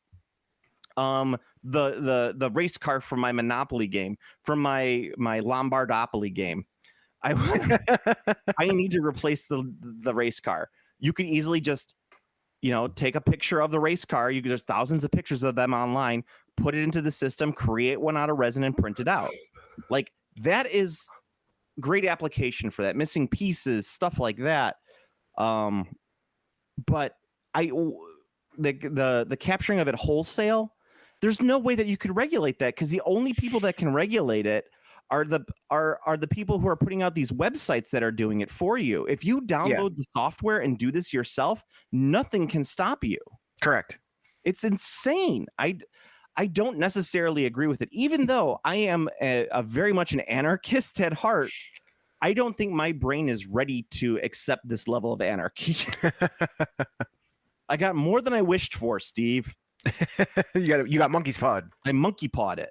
Speaker 2: the race car from my Monopoly game, from my Lombardopoly game. I need to replace the race car. You could easily just, take a picture of the race car. There's thousands of pictures of them online, put it into the system, create one out of resin and print it out. Like, that is great application for that. Missing pieces, stuff like that. But the capturing of it wholesale, there's no way that you could regulate that, because the only people that can regulate it are the people who are putting out these websites that are doing it for you. If you download the software and do this yourself, nothing can stop you.
Speaker 3: Correct.
Speaker 2: It's insane. I don't necessarily agree with it, even though I am a very much an anarchist at heart. I don't think my brain is ready to accept this level of anarchy. I got more than I wished for, Steve.
Speaker 3: you got monkey's pawed.
Speaker 2: I monkey pawed it.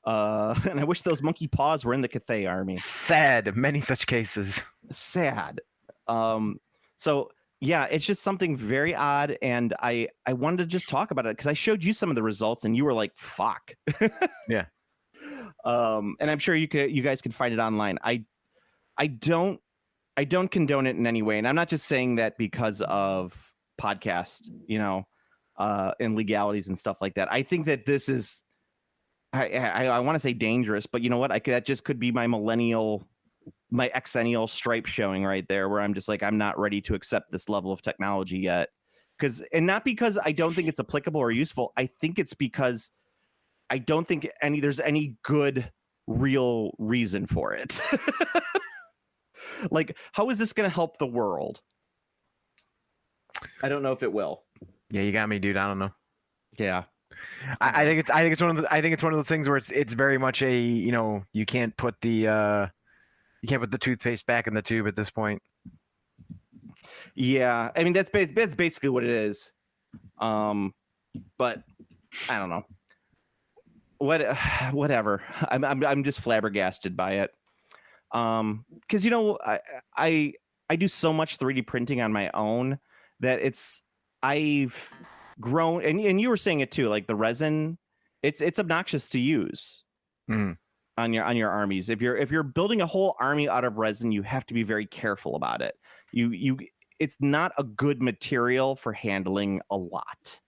Speaker 2: And I wish those monkey paws were in the Cathay army.
Speaker 3: Sad. Many such cases.
Speaker 2: Sad. So yeah, it's just something very odd, and I wanted to just talk about it because I showed you some of the results, and you were like, "Fuck."
Speaker 3: Yeah.
Speaker 2: And I'm sure you guys can find it online. I don't condone it in any way, and I'm not just saying that because of podcast, and legalities and stuff like that. I think that this is, I want to say dangerous, but you know what? That just could be my exennial stripe showing right there, where I'm just like, I'm not ready to accept this level of technology yet. And not because I don't think it's applicable or useful. I think it's because I don't think there's any good real reason for it. Like, how is this going to help the world? I don't know if it will.
Speaker 3: Yeah, you got me, dude. I don't know.
Speaker 2: Yeah.
Speaker 3: I think it's one of those things where it's very much a, you can't put the toothpaste back in the tube at this point.
Speaker 2: Yeah, I mean that's basically what it is. But I don't know. Whatever. I'm just flabbergasted by it. Because I do so much 3D printing on my own that I've grown, and you were saying it too, like the resin, it's obnoxious to use on your armies. If you're building a whole army out of resin, you have to be very careful about it. It's not a good material for handling a lot.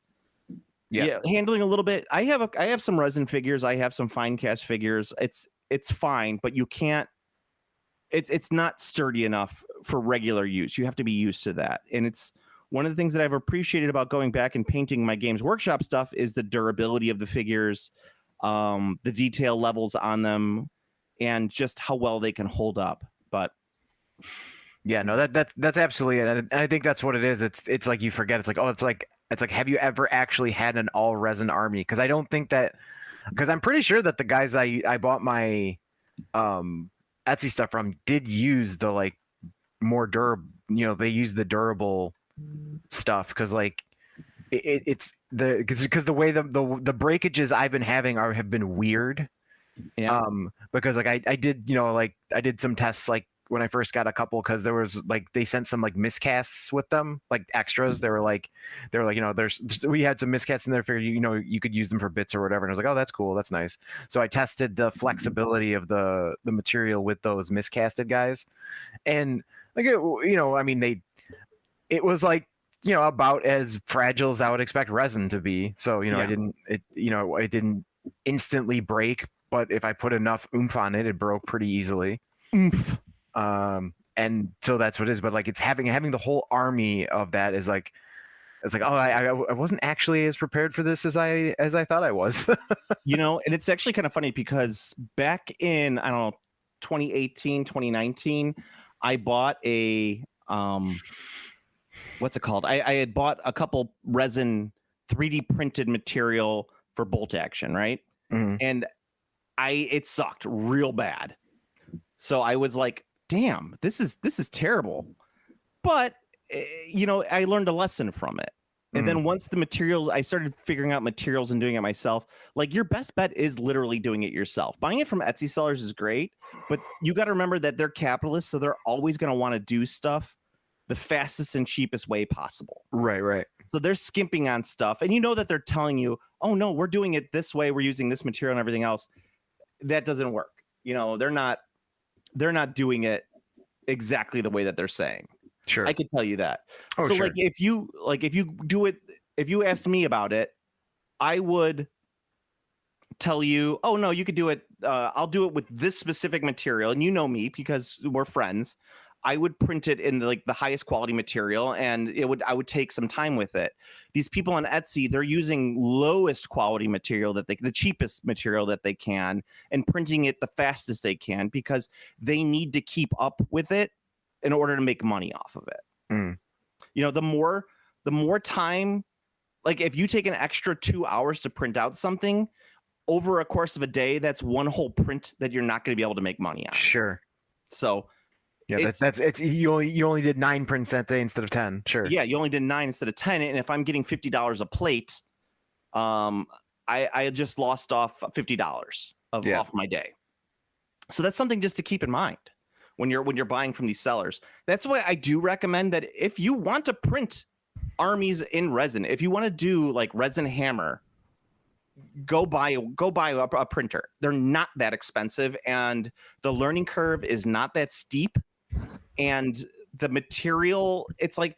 Speaker 2: Yeah, handling a little bit. I have some resin figures. I have some fine cast figures. It's fine, but you can't. It's not sturdy enough for regular use. You have to be used to that. And it's one of the things that I've appreciated about going back and painting my Games Workshop stuff is the durability of the figures, the detail levels on them, and just how well they can hold up. But
Speaker 3: yeah, no, that's absolutely it. And I think that's what it is. It's like you forget. It's like have you ever actually had an all resin army? Because I don't think that, because I'm pretty sure that the guys that I bought my Etsy stuff from did use the like more durable, they use the durable stuff, because like it's because the way the breakages I've been having have been weird.
Speaker 2: Yeah.
Speaker 3: Because like I did, I did some tests like when I first got a couple, because there was like they sent some like miscasts with them, like extras. They were like we had some miscasts in there for you could use them for bits or whatever, and I was like, oh, that's cool, that's nice. So I tested the flexibility of the material with those miscasted guys, and like I mean it was like about as fragile as I would expect resin to be. So it didn't instantly break, but if I put enough oomph on it, it broke pretty easily.
Speaker 2: Oomph.
Speaker 3: And so that's what it is. But like it's having the whole army of that is like, it's like, oh, I wasn't actually as prepared for this as I thought I was.
Speaker 2: And it's actually kind of funny because back in, I don't know, 2018, 2019, I bought a what's it called? I had bought a couple resin 3D printed material for bolt action, right?
Speaker 3: Mhm.
Speaker 2: And it sucked real bad. So I was like, damn, this is terrible. But I learned a lesson from it. And then once the materials, I started figuring out materials and doing it myself. Like, your best bet is literally doing it yourself. Buying it from Etsy sellers is great, but you got to remember that they're capitalists, so they're always going to want to do stuff the fastest and cheapest way possible.
Speaker 3: Right.
Speaker 2: So they're skimping on stuff, and that they're telling you, oh no, we're doing it this way, we're using this material and everything else. That doesn't work. They're not doing it exactly the way that they're saying.
Speaker 3: Sure.
Speaker 2: I can tell you that.
Speaker 3: Oh,
Speaker 2: so
Speaker 3: sure.
Speaker 2: if you do it, if you asked me about it, I would tell you, oh no, you could do it. I'll do it with this specific material. And you know me because we're friends. I would print it in the highest quality material, and I would take some time with it. These people on Etsy, they're using lowest quality material the cheapest material that they can, and printing it the fastest they can because they need to keep up with it in order to make money off of it. The more time, like if you take an extra 2 hours to print out something over a course of a day, that's one whole print that you're not going to be able to make money on.
Speaker 3: Sure.
Speaker 2: So
Speaker 3: yeah, it's you only did 9 prints that day instead of 10. Sure.
Speaker 2: Yeah, you only did 9 instead of 10, and if I'm getting $50 a plate, I just lost off $50 off my day. So that's something just to keep in mind when you're buying from these sellers. That's why I do recommend that if you want to print armies in resin, if you want to do like resin hammer, go buy a printer. They're not that expensive, and the learning curve is not that steep, and the material, it's like,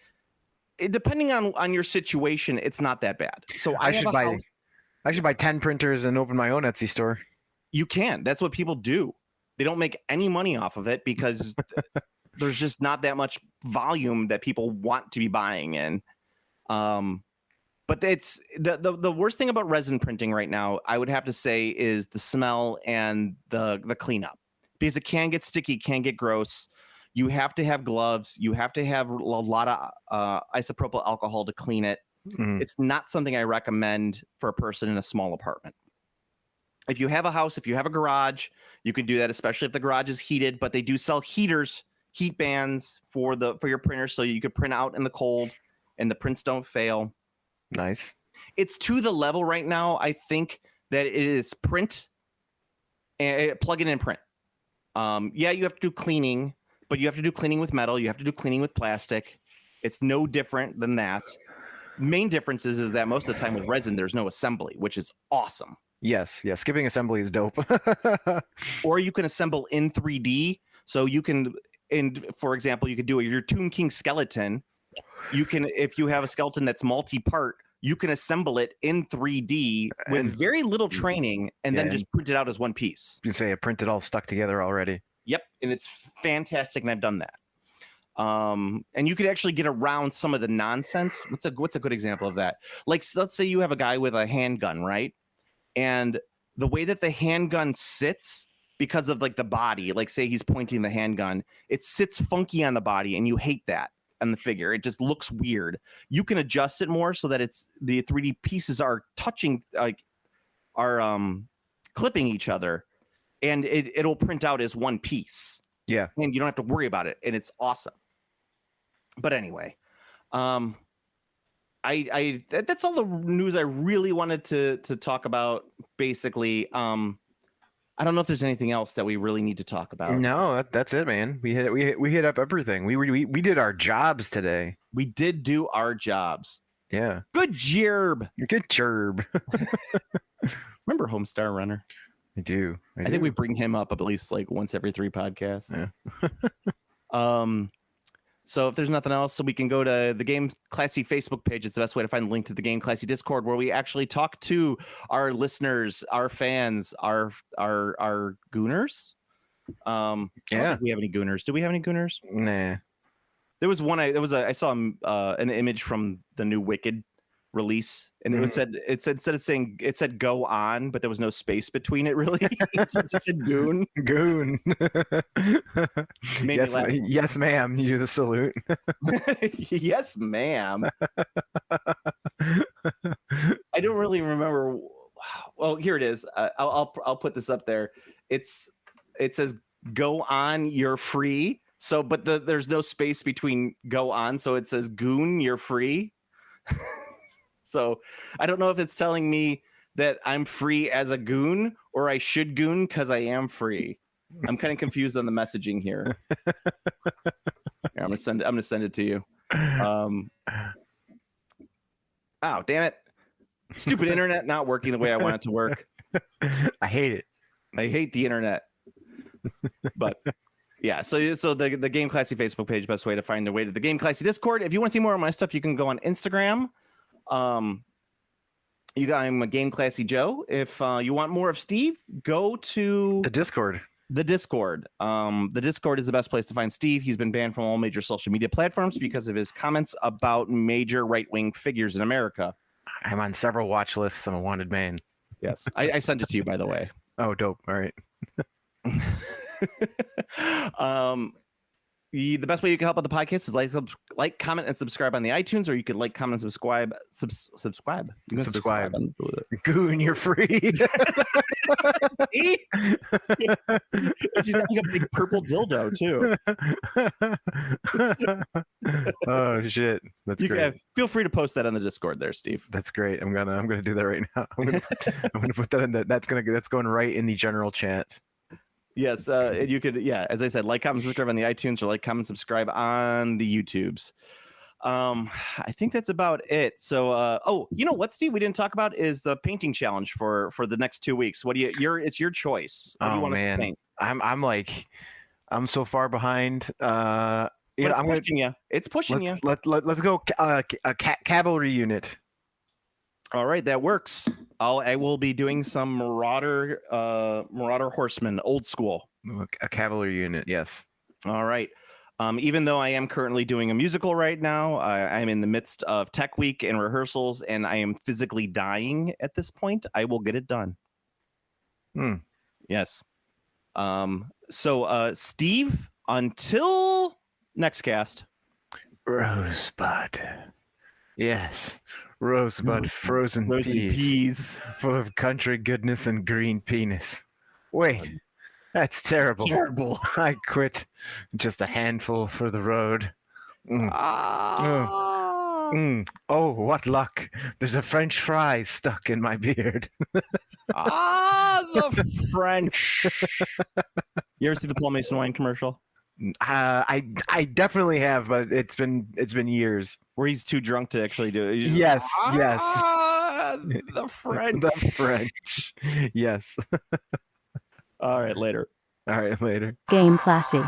Speaker 2: depending on your situation, it's not that bad. So I
Speaker 3: should buy 10 printers and open my own Etsy store.
Speaker 2: You can. That's what people do. They don't make any money off of it because there's just not that much volume that people want to be buying in. But it's the worst thing about resin printing right now, I would have to say, is the smell and the cleanup, because it can get sticky, can get gross. You have to have gloves. You have to have a lot of isopropyl alcohol to clean it.
Speaker 3: Mm-hmm.
Speaker 2: It's not something I recommend for a person in a small apartment. If you have a house, if you have a garage, you can do that, especially if the garage is heated. But they do sell heaters, heat bands for your printer, so you could print out in the cold and the prints don't fail.
Speaker 3: Nice.
Speaker 2: It's to the level right now, I think, that it is print and plug it in and print. Yeah, you have to do cleaning, but you have to do cleaning with metal. You have to do cleaning with plastic. It's no different than that. Main difference is that most of the time with resin, there's no assembly, which is awesome.
Speaker 3: Yes. Skipping assembly is dope.
Speaker 2: Or you can assemble in 3D. So you can, for example, you could do your Tomb King skeleton. You can, if you have a skeleton that's multi-part, you can assemble it in 3D with very little training, and then just print it out as one piece.
Speaker 3: You can say I printed all stuck together already.
Speaker 2: Yep, and it's fantastic, and I've done that. And you could actually get around some of the nonsense. What's a good example of that? Like, let's say you have a guy with a handgun, right? And the way that the handgun sits, because of like the body, like say he's pointing the handgun, it sits funky on the body, and you hate that on the figure. It just looks weird. You can adjust it more so that it's the 3D pieces are touching, like are clipping each other, and it'll print out as one piece.
Speaker 3: Yeah,
Speaker 2: and you don't have to worry about it, and it's awesome. But anyway, that's all the news I really wanted to talk about. Basically, I don't know if there's anything else that we really need to talk about.
Speaker 3: No, that's it, man. We hit up everything. We did our jobs today.
Speaker 2: We did do our jobs.
Speaker 3: Yeah.
Speaker 2: Good gerb.
Speaker 3: Good gerb.
Speaker 2: Remember Homestar Runner?
Speaker 3: I do.
Speaker 2: I think we bring him up at least like once every 3 podcasts.
Speaker 3: Yeah.
Speaker 2: So if there's nothing else, so we can go to the Game Classy Facebook page. It's the best way to find the link to the Game Classy Discord, where we actually talk to our listeners, our fans, our gooners. I don't think we have any gooners. Do we have any gooners?
Speaker 3: Nah.
Speaker 2: There was one. I saw an image from the new Wicked release, and it said instead of saying it said go on, but there was no space between it really. So it just said goon.
Speaker 3: Goon.
Speaker 2: Made
Speaker 3: Yes,
Speaker 2: me laugh.
Speaker 3: yes, ma'am. You do the salute.
Speaker 2: Yes, ma'am. I don't really remember. Well, here it is. I'll put this up there. It says go on, you're free. So, but there's no space between go on, so it says goon, you're free. So I don't know if it's telling me that I'm free as a goon or I should goon because I am free. I'm kind of confused on the messaging here. Here, I'm gonna send it to you. Oh, damn it. Stupid internet not working the way I want it to work.
Speaker 3: I hate it.
Speaker 2: I hate the internet. But yeah, so the Game Classy Facebook page, best way to find the way to the Game Classy Discord. If you want to see more of my stuff, you can go on Instagram. I'm a Game Classy Joe. If you want more of Steve, go to
Speaker 3: The Discord.
Speaker 2: The Discord. The Discord is the best place to find Steve. He's been banned from all major social media platforms because of his comments about major right-wing figures in America.
Speaker 3: I'm on several watch lists. I'm a wanted man.
Speaker 2: Yes, I sent it to you, by the way.
Speaker 3: Oh, dope. All right.
Speaker 2: The best way you can help out the podcast is like, comment, and subscribe on the iTunes, or you could like, comment, and subscribe. Subscribe. You can
Speaker 3: Subscribe.
Speaker 2: on-
Speaker 3: Goon, you're free.
Speaker 2: See? She's got like a big purple dildo too.
Speaker 3: Oh shit, that's great.
Speaker 2: Feel free to post that on the Discord there, Steve.
Speaker 3: That's great. I'm gonna do that right now. I'm gonna put that in that's going right in the general chat.
Speaker 2: Yes, and you could, as I said, like, comment, subscribe on the iTunes, or like, comment, subscribe on the YouTubes. I think that's about it. So, you know what, Steve? We didn't talk about is the painting challenge for the next 2 weeks. What do it's your choice. What do you want us to paint?
Speaker 3: I'm so far behind.
Speaker 2: It's pushing you.
Speaker 3: Let's go a cavalry unit.
Speaker 2: All right, that works. I will be doing some Marauder horsemen, old school.
Speaker 3: A cavalry unit, yes.
Speaker 2: All right. Even though I am currently doing a musical right now, I'm in the midst of tech week and rehearsals, and I am physically dying at this point. I will get it done. Yes. So, Steve, until next cast.
Speaker 3: Rosebud. Yes. Rosebud, frozen peas, full of country goodness and green penis. Wait, that's terrible.
Speaker 2: Terrible.
Speaker 3: I quit. Just a handful for the road. Oh, what luck. There's a French fry stuck in my beard.
Speaker 2: The French. You ever see the Paul Mason wine commercial?
Speaker 3: I definitely have, but it's been years.
Speaker 2: Where he's too drunk to actually do it.
Speaker 3: Yes.
Speaker 2: The French.
Speaker 3: The French. Yes.
Speaker 2: All right, later.
Speaker 3: All right, later.
Speaker 1: Game Classy.